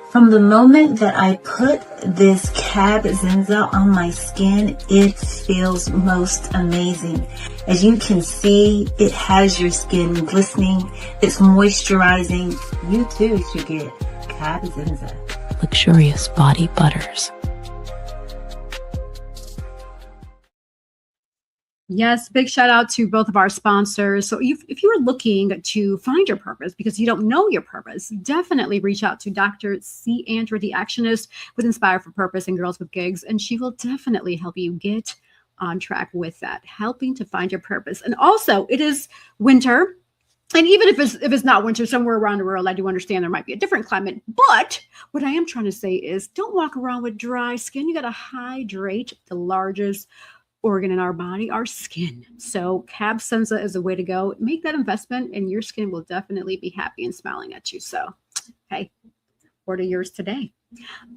From the moment that I put this Cab Zenza on my skin, it feels most amazing. As you can see, it has your skin glistening, it's moisturizing. You too should get Cab Zenza. Luxurious body butters. Yes, big shout out to both of our sponsors. So if you are looking to find your purpose because you don't know your purpose, definitely reach out to Dr. C. Andra, the Actionist with Inspire for Purpose and Girls with Gigs, and she will definitely help you get on track with that, helping to find your purpose. And also, it is winter. And even if it's not winter somewhere around the world, I do understand there might be a different climate. But what I am trying to say is don't walk around with dry skin. You got to hydrate the largest organ in our body, our skin. So Cab Zenza is a way to go. Make that investment and your skin will definitely be happy and smiling at you. So, hey, order yours today.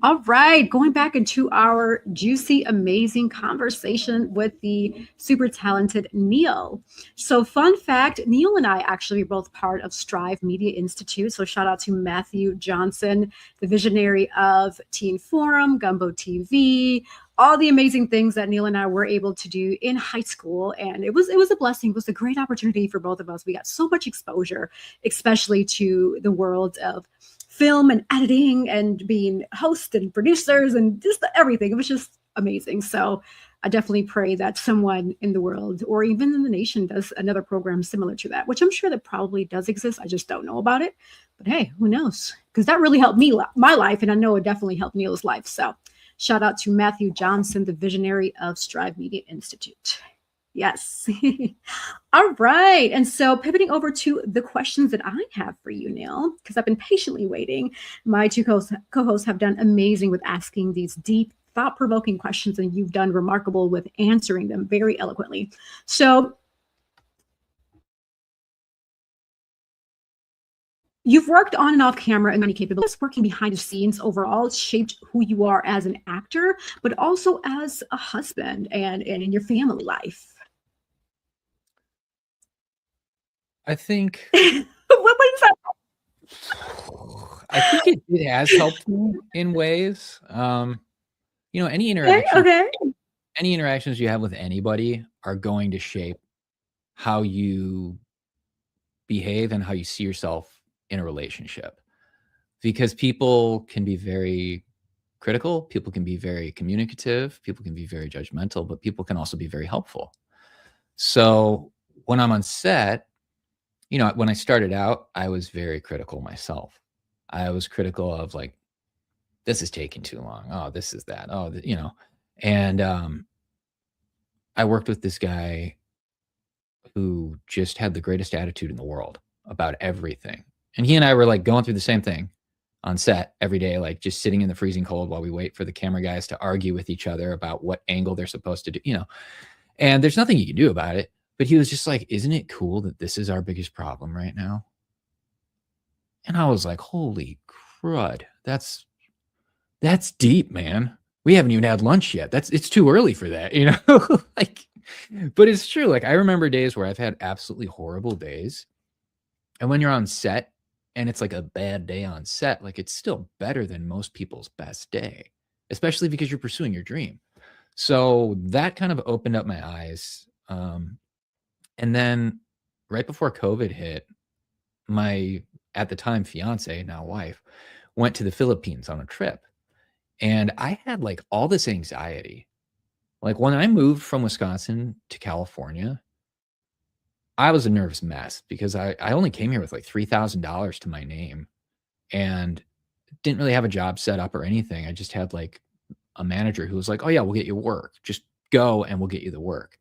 All right, going back into our juicy, amazing conversation with the super talented Neil. So fun fact, Neil and I actually are both part of Strive Media Institute. So shout out to Matthew Johnson, the visionary of Teen Forum, Gumbo TV, all the amazing things that Neil and I were able to do in high school. And it was a blessing. It was a great opportunity for both of us. We got so much exposure, especially to the world of film and editing and being hosts and producers and just everything. It was just amazing. So I definitely pray that someone in the world or even in the nation does another program similar to that, which I'm sure that probably does exist. I just don't know about it. But hey, who knows? Because that really helped me, my life, and I know it definitely helped Neil's life. So shout out to Matthew Johnson, the visionary of Strive Media Institute. Yes. All right. And so pivoting over to the questions that I have for you, Neil, because I've been patiently waiting. My two co-hosts have done amazing with asking these deep, thought-provoking questions, and you've done remarkable with answering them very eloquently. So you've worked on and off camera in many capabilities. Working behind the scenes overall shaped who you are as an actor, but also as a husband and in your family life. I think What is that? I think it has helped me in ways. You know, any interactions you have with anybody are going to shape how you behave and how you see yourself in a relationship. Because people can be very critical, people can be very communicative, people can be very judgmental, but people can also be very helpful. So when I'm on set, you know, when I started out, I was very critical myself. I was critical of like, this is taking too long. Oh, this is that. Oh, you know, and I worked with this guy who just had the greatest attitude in the world about everything. And he and I were like going through the same thing on set every day, like just sitting in the freezing cold while we wait for the camera guys to argue with each other about what angle they're supposed to do, you know, and there's nothing you can do about it. But he was just like, isn't it cool that this is our biggest problem right now? And I was like, holy crud, that's deep, man. We haven't even had lunch yet. It's too early for that, you know? Like, but it's true. Like, I remember days where I've had absolutely horrible days. And when you're on set and it's like a bad day on set, like it's still better than most people's best day, especially because you're pursuing your dream. So that kind of opened up my eyes. And then right before COVID hit, my, at the time, fiance, now wife, went to the Philippines on a trip. And I had like all this anxiety. Like when I moved from Wisconsin to California, I was a nervous mess because I only came here with like $3,000 to my name and didn't really have a job set up or anything. I just had like a manager who was like, oh yeah, we'll get you work. Just go and we'll get you the work.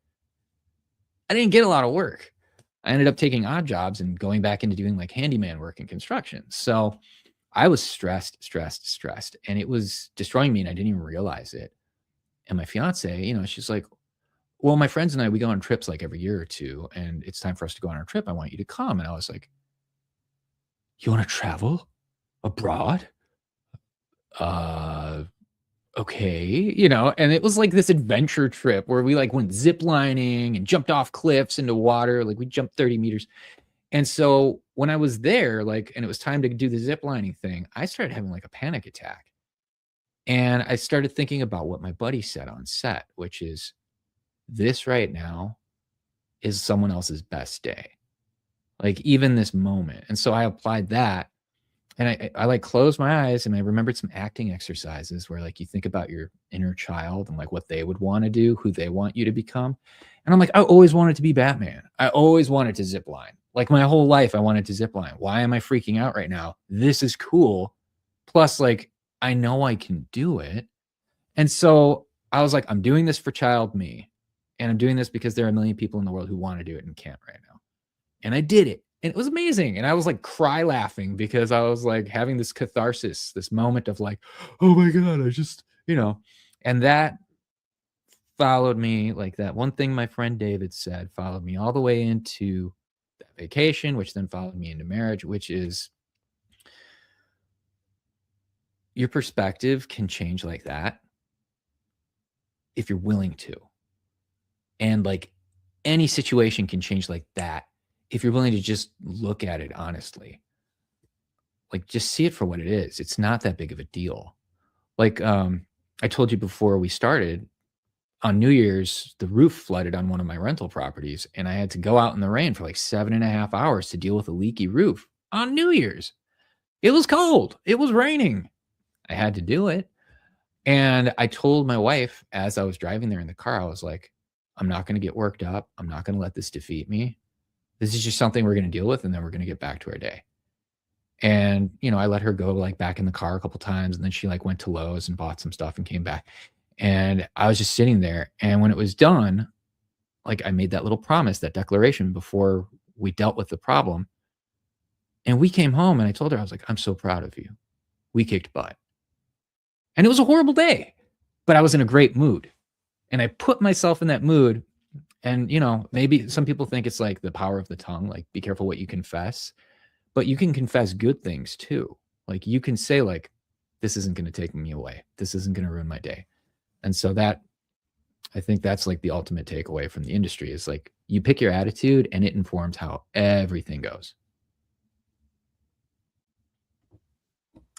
I didn't get a lot of work. I ended up taking odd jobs and going back into doing like handyman work in construction. So I was stressed, and it was destroying me and I didn't even realize it. And my fiance, you know, she's like, well, my friends and I, we go on trips like every year or two and it's time for us to go on our trip. I want you to come. And I was like, you want to travel abroad? Okay, you know, and it was like this adventure trip where we like went zip lining and jumped off cliffs into water. Like we jumped 30 meters. And so when I was there, like, and it was time to do the zip lining thing, I started having like a panic attack. And I started thinking about what my buddy said on set, which is this right now is someone else's best day. Like even this moment. And so I applied that. And I like closed my eyes and I remembered some acting exercises where like you think about your inner child and like what they would want to do, who they want you to become. And I'm like, I always wanted to be Batman. I always wanted to zip line. Like my whole life, I wanted to zip line. Why am I freaking out right now? This is cool. Plus, like, I know I can do it. And so I was like, I'm doing this for child me. And I'm doing this because there are a million people in the world who want to do it and can't right now. And I did it. And it was amazing. And I was like cry laughing because I was like having this catharsis, this moment of like, oh my God, I just, you know, and that followed me, like that one thing my friend David said followed me all the way into that vacation, which then followed me into marriage, which is your perspective can change like that if you're willing to. And like any situation can change like that if you're willing to just look at it honestly. Like just see it for what it is. It's not that big of a deal. Like I told you before we started, on New Year's, the roof flooded on one of my rental properties and I had to go out in the rain for like 7.5 hours to deal with a leaky roof on New Year's. It was cold. It was raining. I had to do it. And I told my wife as I was driving there in the car, I was like, I'm not going to get worked up. I'm not going to let this defeat me. This is just something we're going to deal with, and then we're going to get back to our day. And, you know, I let her go like back in the car a couple times, and then she like went to Lowe's and bought some stuff and came back. And I was just sitting there. And when it was done, like I made that little promise, that declaration before we dealt with the problem. And we came home and I told her, I was like, I'm so proud of you. We kicked butt. And it was a horrible day, but I was in a great mood. And I put myself in that mood. And, you know, maybe some people think it's like the power of the tongue, like be careful what you confess, but you can confess good things too. Like you can say like, this isn't going to take me away. This isn't going to ruin my day. And so that, I think that's like the ultimate takeaway from the industry is like, you pick your attitude and it informs how everything goes.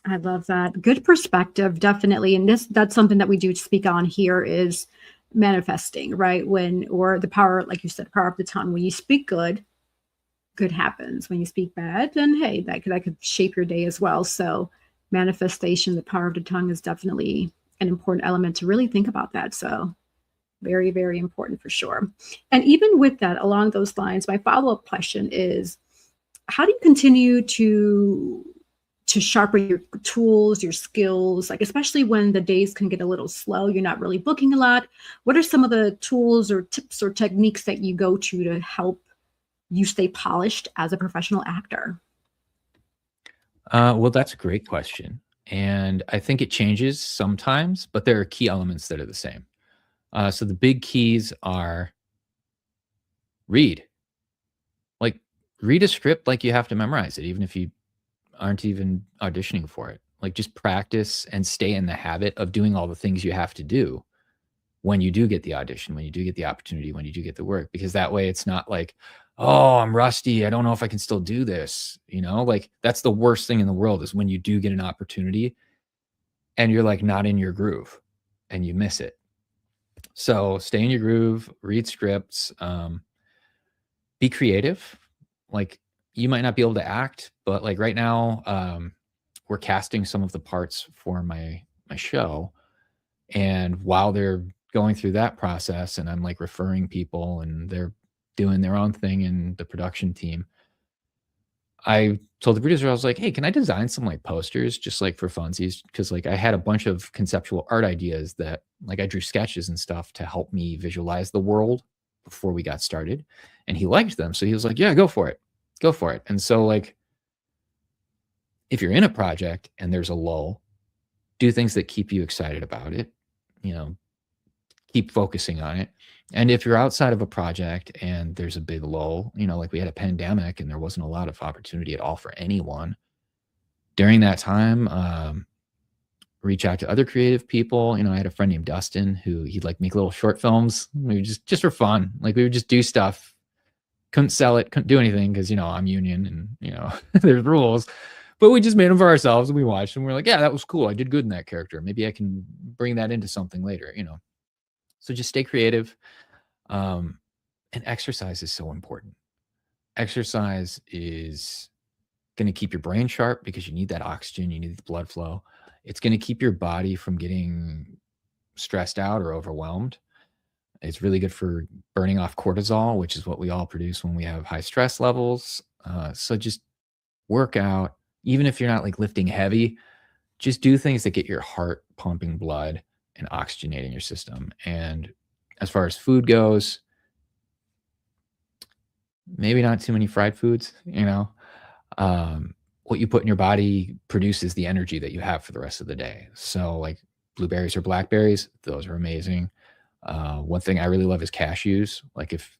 I love that. Good perspective, definitely. And that's something that we do speak on here is manifesting, right? Or the power, like you said, power of the tongue. When you speak good, good happens. When you speak bad, then hey, that could shape your day as well. So manifestation, the power of the tongue is definitely an important element to really think about that. So very, very important for sure. And even with that, along those lines, my follow-up question is, how do you continue to sharpen your tools, your skills, like especially when the days can get a little slow, you're not really booking a lot? What are some of the tools or tips or techniques that you go to help you stay polished as a professional actor? Well, that's a great question. And I think it changes sometimes, but there are key elements that are the same. So the big keys are read. Like read a script like you have to memorize it, even if you aren't even auditioning for it. Like just practice and stay in the habit of doing all the things you have to do when you do get the audition, when you do get the opportunity, when you do get the work, because that way it's not like, oh, I'm rusty. I don't know if I can still do this. You know, like that's the worst thing in the world is when you do get an opportunity and you're like not in your groove and you miss it. So stay in your groove, read scripts, be creative. Like you might not be able to act, but like right now, we're casting some of the parts for my show. And while they're going through that process and I'm like referring people and they're doing their own thing in the production team, I told the producer, I was like, hey, can I design some like posters just like for funsies? Because like I had a bunch of conceptual art ideas that like I drew sketches and stuff to help me visualize the world before we got started. And he liked them. So he was like, yeah, go for it. Go for it. And so like, if you're in a project and there's a lull, do things that keep you excited about it, you know, keep focusing on it. And if you're outside of a project and there's a big lull, you know, like we had a pandemic and there wasn't a lot of opportunity at all for anyone during that time, reach out to other creative people. You know, I had a friend named Dustin who he'd like make little short films. We would just for fun. Like we would just do stuff. Couldn't sell it, couldn't do anything because, you know, I'm union and, you know, there's rules. But we just made them for ourselves and we watched them. We're like, yeah, that was cool. I did good in that character. Maybe I can bring that into something later, you know. So just stay creative. And exercise is so important. Exercise is going to keep your brain sharp because you need that oxygen, you need the blood flow. It's going to keep your body from getting stressed out or overwhelmed. It's really good for burning off cortisol, which is what we all produce when we have high stress levels. So just work out, even if you're not like lifting heavy, just do things that get your heart pumping blood and oxygenating your system. And as far as food goes, maybe not too many fried foods, you know. What you put in your body produces the energy that you have for the rest of the day. So like blueberries or blackberries, those are amazing. One thing I really love is cashews. Like if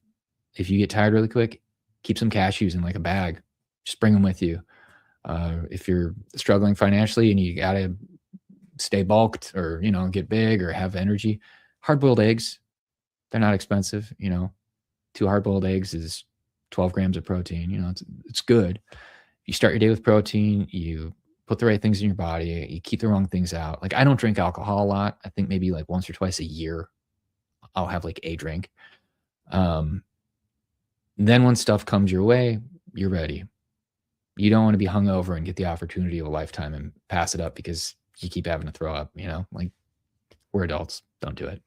you get tired really quick, keep some cashews in like a bag, just bring them with you. If you're struggling financially and you gotta stay bulked or, you know, get big or have energy, hard-boiled eggs, they're not expensive. You know, 2 hard-boiled eggs is 12 grams of protein. You know, it's good. You start your day with protein, you put the right things in your body, you keep the wrong things out. Like I don't drink alcohol a lot. I think maybe like once or twice a year, I'll have like a drink. Then when stuff comes your way, you're ready. You don't want to be hungover and get the opportunity of a lifetime and pass it up because you keep having to throw up, you know, like we're adults. Don't do it.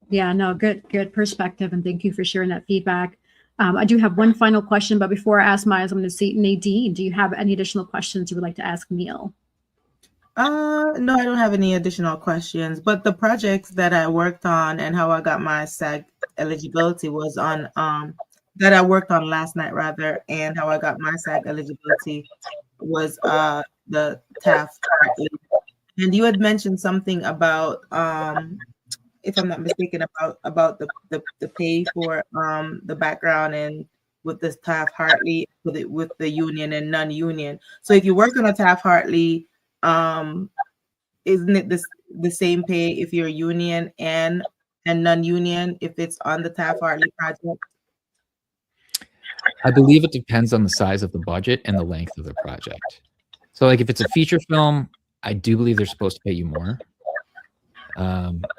Yeah, no, good perspective. And thank you for sharing that feedback. I do have one final question, but before I ask mine, I'm going to see Nadine. Do you have any additional questions you would like to ask Neil? No, I don't have any additional questions, but the projects that I worked on and how I got my SAG eligibility was on, that I worked on last night rather, and how I got my SAG eligibility was the Taft. And you had mentioned something about, if I'm not mistaken, about the pay for the background and with this Taft-Hartley with the union and non-union. So if you work on a Taft-Hartley, isn't it the same pay if you're union and non-union if it's on the Taft-Hartley project? I believe it depends on the size of the budget and the length of the project. So like if it's a feature film, I do believe they're supposed to pay you more.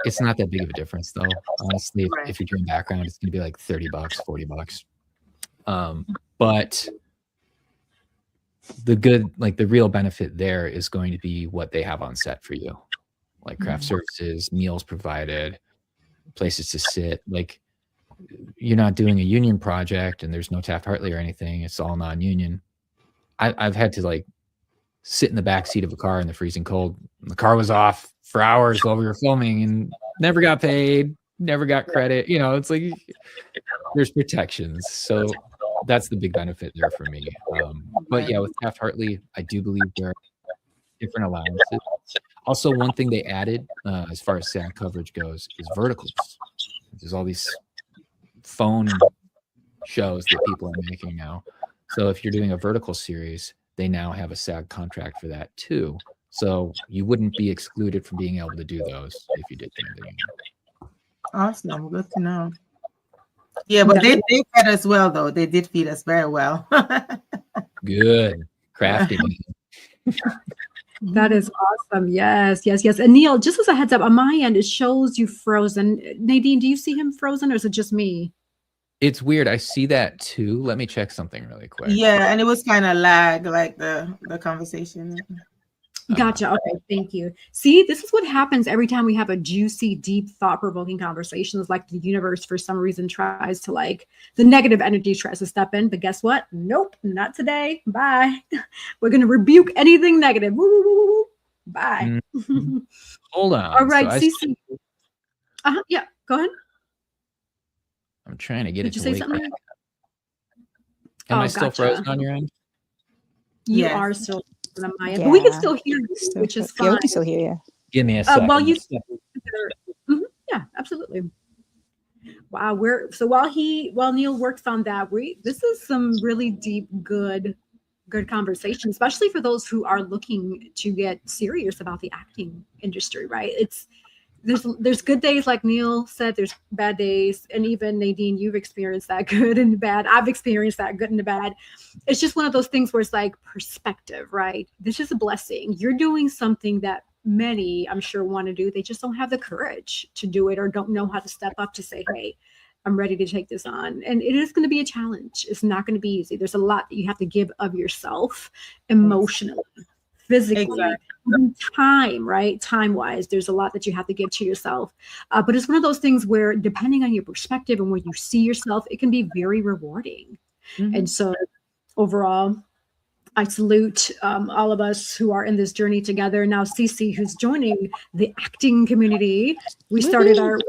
It's not that big of a difference though. Honestly, if you're doing background, it's gonna be like $30, $40. But the real benefit there is going to be what they have on set for you, like craft services, meals provided, places to sit. Like you're not doing a union project and there's no Taft-Hartley or anything. It's all non-union. I've had to like sit in the back seat of a car in the freezing cold. The car was off for hours while we were filming and never got paid, never got credit. You know, it's like there's protections. So that's the big benefit there for me. But yeah, with Taft-Hartley, I do believe there are different allowances. Also, one thing they added as far as SAG coverage goes is verticals. There's all these phone shows that people are making now. So if you're doing a vertical series, they now have a SAG contract for that too. So you wouldn't be excluded from being able to do those if you did anything. Awesome. Good to know. Yeah, but they fed us well, though. They did feed us very well. Good. Crafty. That is awesome. Yes. And Neil, just as a heads up, on my end, it shows you frozen. Nadine, do you see him frozen or is it just me? It's weird. I see that too. Let me check something really quick. Yeah, and it was kind of lag, like the conversation. Gotcha. Okay, thank you. See, this is what happens every time we have a juicy, deep, thought-provoking conversation. It's like the universe, for some reason, tries to the negative energy tries to step in. But guess what? Nope, not today. Bye. We're going to rebuke anything negative. Woo, woo, woo, woo. Bye. Mm-hmm. Hold on. All right, CC. Yeah, go ahead. I'm trying to get Did it you to say something? Am I still frozen on your end? You are still on my end. But we can still hear you, which is fine. Yeah, we can still hear you. Give me a second. Yeah, absolutely. Wow, while Neil works on that, this is some really deep, good conversation, especially for those who are looking to get serious about the acting industry, right? There's good days, like Neil said, there's bad days. And even Nadine, you've experienced that good and bad. I've experienced that good and the bad. It's just one of those things where it's like perspective, right? This is a blessing. You're doing something that many, I'm sure, want to do. They just don't have the courage to do it or don't know how to step up to say, hey, I'm ready to take this on. And it is going to be a challenge. It's not going to be easy. There's a lot that you have to give of yourself emotionally, physically, time, right? Time-wise, there's a lot that you have to give to yourself. But it's one of those things where, depending on your perspective and where you see yourself, it can be very rewarding. And so overall, I salute all of us who are in this journey together. Now, Cece, who's joining the acting community, we started our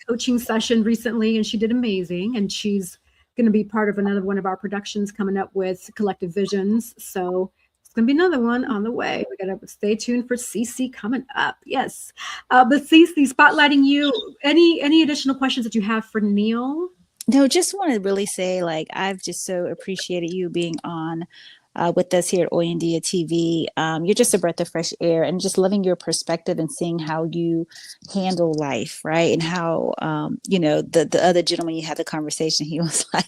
coaching session recently, and she did amazing. And she's going to be part of another one of our productions coming up with Collective Visions. So it's going to be another one on the way. We got to stay tuned for Cece coming up. Yes. But Cece, spotlighting you, any additional questions that you have for Neil? No, just want to really say, I've just so appreciated you being on with us here at Hoy En Día TV. You're just a breath of fresh air, and just loving your perspective and seeing how you handle life, right? And how, the other gentleman you had the conversation, he was like,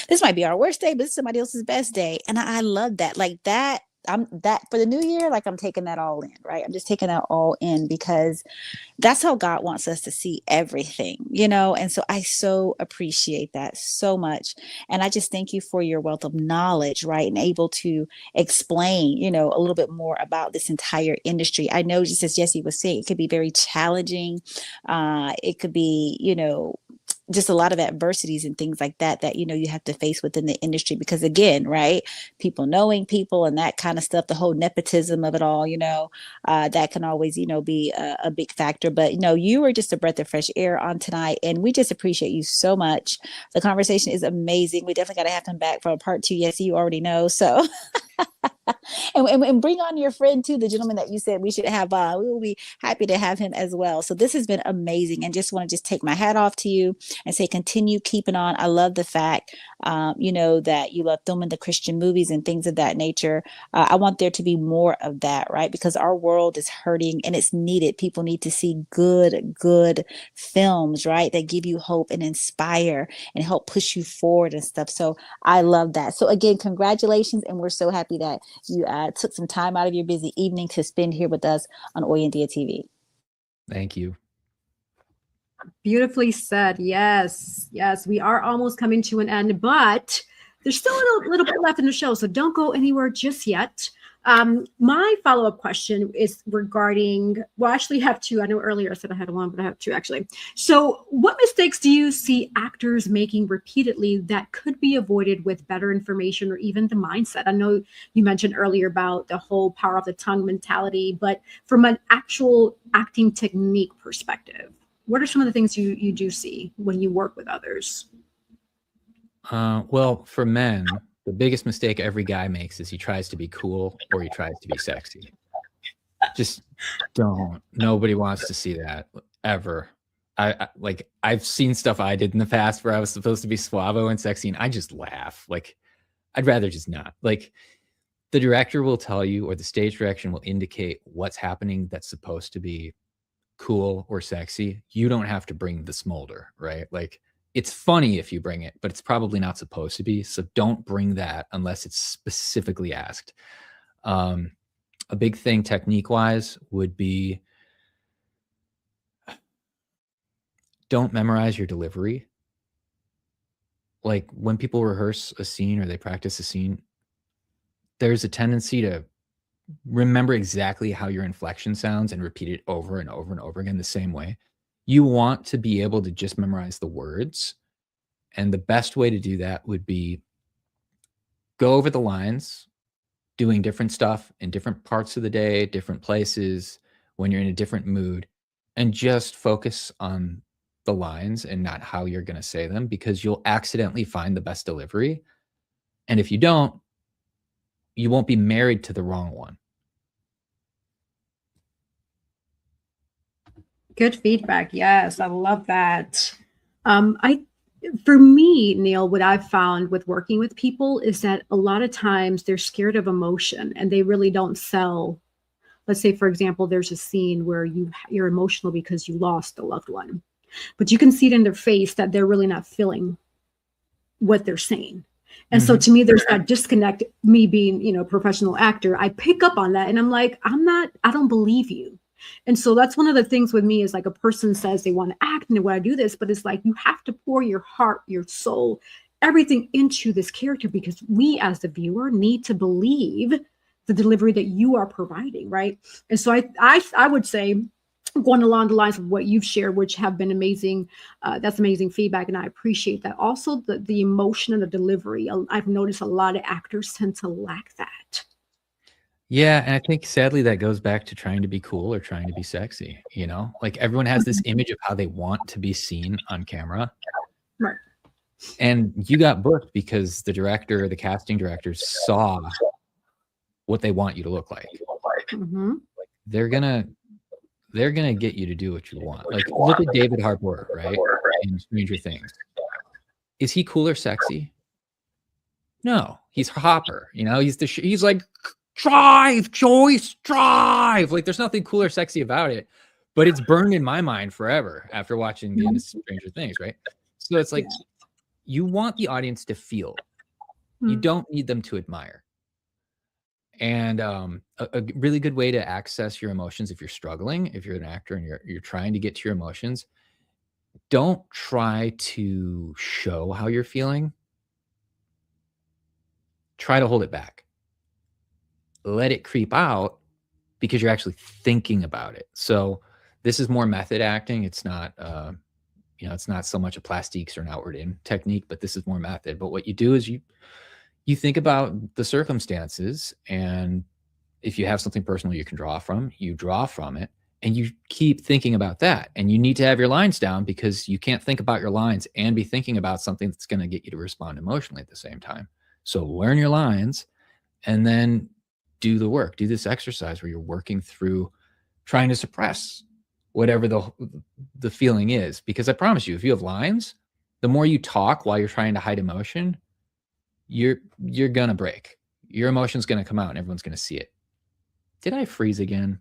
this might be our worst day, but it's somebody else's best day. And I love that. Like that that for the new year, like I'm taking that all in, right? I'm just taking that all in because that's how God wants us to see everything, you know? And so I so appreciate that so much. And I just thank you for your wealth of knowledge, right? And able to explain, you know, a little bit more about this entire industry. I know, just as Jesse was saying, it could be very challenging. It could be, you know, just a lot of adversities and things like that, that, you know, you have to face within the industry because, again, right, people knowing people and that kind of stuff, the whole nepotism of it all, you know, that can always, you know, be a big factor. But, you know, you were just a breath of fresh air on tonight, and we just appreciate you so much. The conversation is amazing. We definitely got to have him back for a part 2. Yes, you already know. So and bring on your friend too, the gentleman that you said we should have on. We will be happy to have him as well. So this has been amazing, and just want to just take my hat off to you and say continue keeping on. I love the fact you know, that you love filming the Christian movies and things of that nature. I want there to be more of that, right? Because our world is hurting and it's needed. People need to see good films, right, that give you hope and inspire and help push you forward and stuff. So I love that. So again, congratulations, and we're so happy that you took some time out of your busy evening to spend here with us on Hoy En Día TV. Thank you. Beautifully said. Yes, yes. We are almost coming to an end, but there's still a little bit left in the show, so don't go anywhere just yet. My follow-up question is regarding, well, I actually have 2. I know earlier I said I had 1, but I have 2 actually. So what mistakes do you see actors making repeatedly that could be avoided with better information or even the mindset? I know you mentioned earlier about the whole power of the tongue mentality, but from an actual acting technique perspective, what are some of the things you do see when you work with others? Well, for men, the biggest mistake every guy makes is he tries to be cool or he tries to be sexy. Just don't. Nobody wants to see that ever. I've seen stuff I did in the past where I was supposed to be suavo and sexy, and I just laugh. Like, I'd rather just not. Like, the director will tell you, or the stage direction will indicate what's happening that's supposed to be cool or sexy. You don't have to bring the smolder, right? Like, it's funny if you bring it, but it's probably not supposed to be. So don't bring that unless it's specifically asked. A big thing technique wise would be don't memorize your delivery. Like, when people rehearse a scene or they practice a scene, there's a tendency to remember exactly how your inflection sounds and repeat it over and over and over again the same way. You want to be able to just memorize the words. And the best way to do that would be go over the lines, doing different stuff in different parts of the day, different places, when you're in a different mood, and just focus on the lines and not how you're going to say them, because you'll accidentally find the best delivery. And if you don't, you won't be married to the wrong one. Good feedback. Yes, I love that. For me, Neil, what I've found with working with people is that a lot of times they're scared of emotion and they really don't sell. Let's say, for example, there's a scene where you're emotional because you lost a loved one, but you can see it in their face that they're really not feeling what they're saying. And so to me, there's that disconnect. Me being, you know, a professional actor, I pick up on that and I'm like, I don't believe you. And so that's one of the things with me is like a person says they want to act and they want to do this, but it's like you have to pour your heart, your soul, everything into this character, because we as the viewer need to believe the delivery that you are providing, right? And so I would say, going along the lines of what you've shared, which have been amazing, that's amazing feedback, and I appreciate that. Also, the emotion and the delivery, I've noticed a lot of actors tend to lack that. Yeah, and I think sadly that goes back to trying to be cool or trying to be sexy, you know? Like, everyone has this image of how they want to be seen on camera. Right. And you got booked because the director, the casting directors saw what they want you to look like. Like, they're gonna get you to do what you want. Like, look at David Harbour, right? In Stranger Things. Is he cool or sexy? No, he's Hopper. You know, he's like, drive, Joyce, drive. Like, there's nothing cool or sexy about it, but it's burned in my mind forever after watching the end of Stranger Things, right? So it's like, you want the audience to feel. You don't need them to admire. And a really good way to access your emotions if you're struggling, if you're an actor and you're trying to get to your emotions, don't try to show how you're feeling. Try to hold it back. Let it creep out because you're actually thinking about it. So this is more method acting. It's not, it's not so much a plastiques or an outward in technique, but this is more method. But what you do is you think about the circumstances, and if you have something personal you can draw from, you draw from it, and you keep thinking about that. And you need to have your lines down because you can't think about your lines and be thinking about something that's going to get you to respond emotionally at the same time. So learn your lines and then do the work. Do this exercise where you're working through trying to suppress whatever the feeling is. Because I promise you, if you have lines, the more you talk while you're trying to hide emotion, you're going to break. Your emotion's going to come out and everyone's going to see it. Did I freeze again?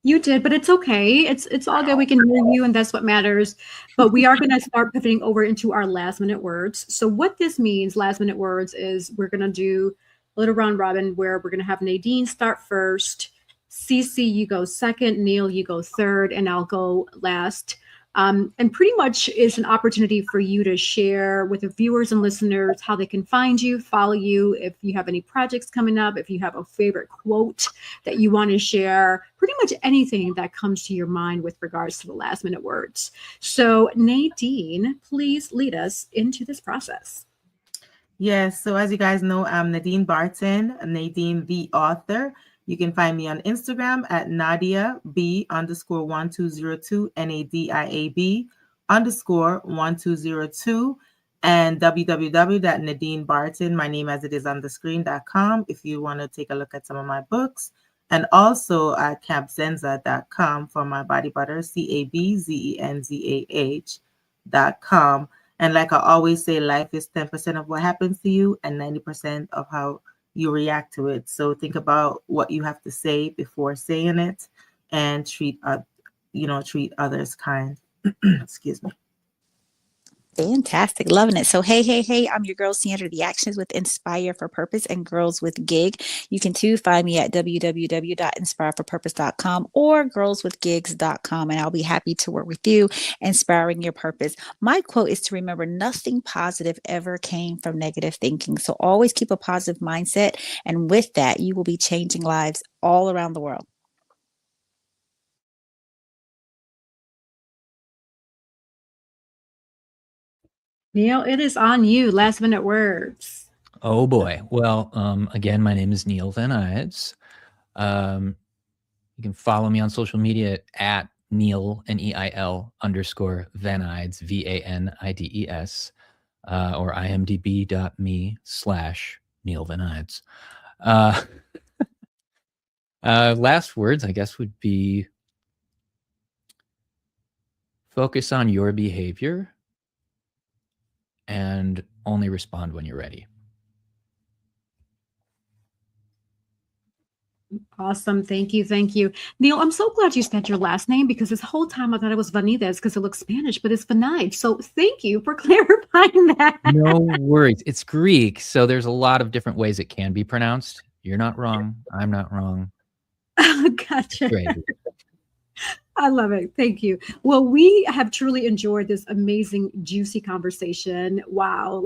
You did, but it's okay. It's all good. We can hear you, and that's what matters. But we are going to start pivoting over into our last minute words. So what this means, last minute words, is we're going to do a little round robin where we're going to have Nadine start first. Cece, you go second. Neil, you go third, and I'll go last. And pretty much is an opportunity for you to share with the viewers and listeners how they can find you, follow you, if you have any projects coming up, if you have a favorite quote that you want to share, pretty much anything that comes to your mind with regards to the last minute words. So Nadine, please lead us into this process. Yes, so as you guys know, I'm Nadine Barton, Nadine the author. You can find me on Instagram at Nadia B_1202, NADIAB_1202, and www.NadineBarton, my name as it is on the screen.com, if you want to take a look at some of my books, and also at cabzenza.com for my body butter, CABZENZAH.com. And like I always say, life is 10% of what happens to you and 90% of how you react to it. So think about what you have to say before saying it, and treat others kind. Excuse me. Fantastic. Loving it. So, hey, I'm your girl, Sandra, the Actions with Inspire for Purpose and Girls with Gig. You can too find me at www.inspireforpurpose.com or girlswithgigs.com, and I'll be happy to work with you, inspiring your purpose. My quote is to remember nothing positive ever came from negative thinking. So always keep a positive mindset. And with that, you will be changing lives all around the world. Neil, it is on you. Last minute words. Oh boy. Well, again, my name is Neil Vanides. You can follow me on social media at Neil, NEIL _Vanides, VANIDES, or imdb.me/Neil Vanides. Last words, I guess, would be focus on your behavior and only respond when you're ready. Awesome. Thank you. Thank you. Neil, I'm so glad you said your last name, because this whole time I thought it was Vanides because it looks Spanish, but it's Vanides. So thank you for clarifying that. No worries. It's Greek, so there's a lot of different ways it can be pronounced. You're not wrong. I'm not wrong. Gotcha. Great. I love it. Thank you. Well, we have truly enjoyed this amazing, juicy conversation. Wow.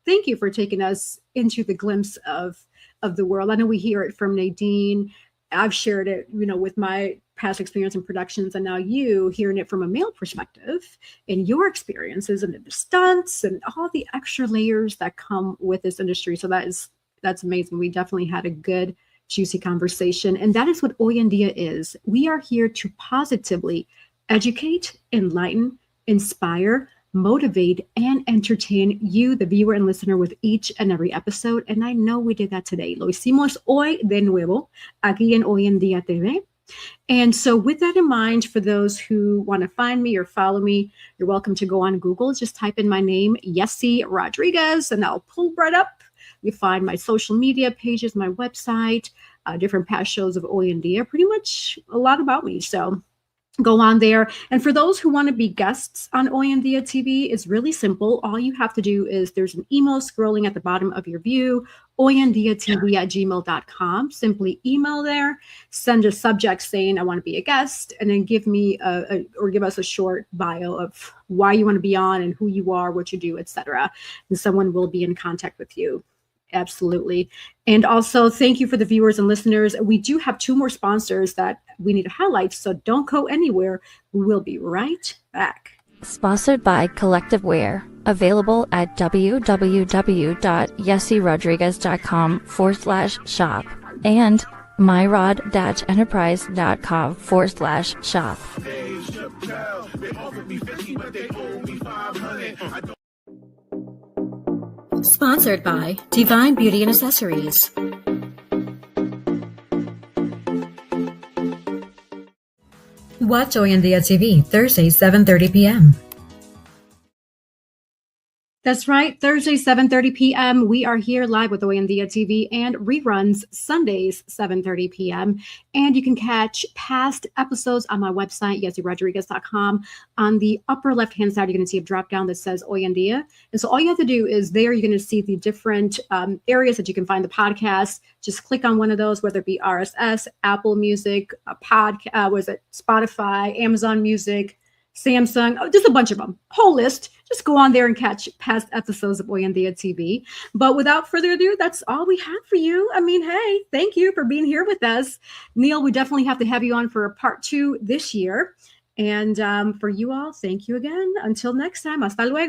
Thank you for taking us into the glimpse of the world. I know we hear it from Nadine. I've shared it, with my past experience in productions, and now you hearing it from a male perspective and your experiences and the stunts and all the extra layers that come with this industry. So that's amazing. We definitely had a good, juicy conversation. And that is what Hoy En Día is. We are here to positively educate, enlighten, inspire, motivate, and entertain you, the viewer and listener, with each and every episode. And I know we did that today. Lo hicimos hoy de nuevo, aquí en Hoy En Día TV. And so with that in mind, for those who want to find me or follow me, you're welcome to go on Google. Just type in my name, Yessie Rodriguez, and I'll pull right up. You find my social media pages, my website, different past shows of Hoy En Día, pretty much a lot about me. So go on there. And for those who want to be guests on Hoy En Día TV, it's really simple. All you have to do is there's an email scrolling at the bottom of your view, hoyendiatv@gmail.com. Simply email there, send a subject saying I want to be a guest, and then give me give us a short bio of why you want to be on and who you are, what you do, etc. And someone will be in contact with you. Absolutely. And also thank you for the viewers and listeners. We do have 2 more sponsors that we need to highlight, so don't go anywhere. We'll be right back. Sponsored by Collective Wear, available at www.yessirodriguez.com/shop and myrod-enterprise.com/shop. Sponsored by Divine Beauty and Accessories. Watch Hoy En Día TV, Thursday, 7:30 p.m. That's right. Thursday, 7:30 p.m. We are here live with Hoy En Día TV and reruns Sundays, 7:30 p.m. And you can catch past episodes on my website, yessirodriguez.com. On the upper left-hand side, you're going to see a drop-down that says Hoy En Día. And so all you have to do is there, you're going to see the different areas that you can find the podcast. Just click on one of those, whether it be RSS, Apple Music, Spotify, Amazon Music, Samsung, just a bunch of them, whole list. Just go on there and catch past episodes of Hoy En Día TV. But without further ado, that's all we have for you. I mean, hey, thank you for being here with us. Neil, we definitely have to have you on for a part 2 this year. And for you all, thank you again. Until next time, hasta luego.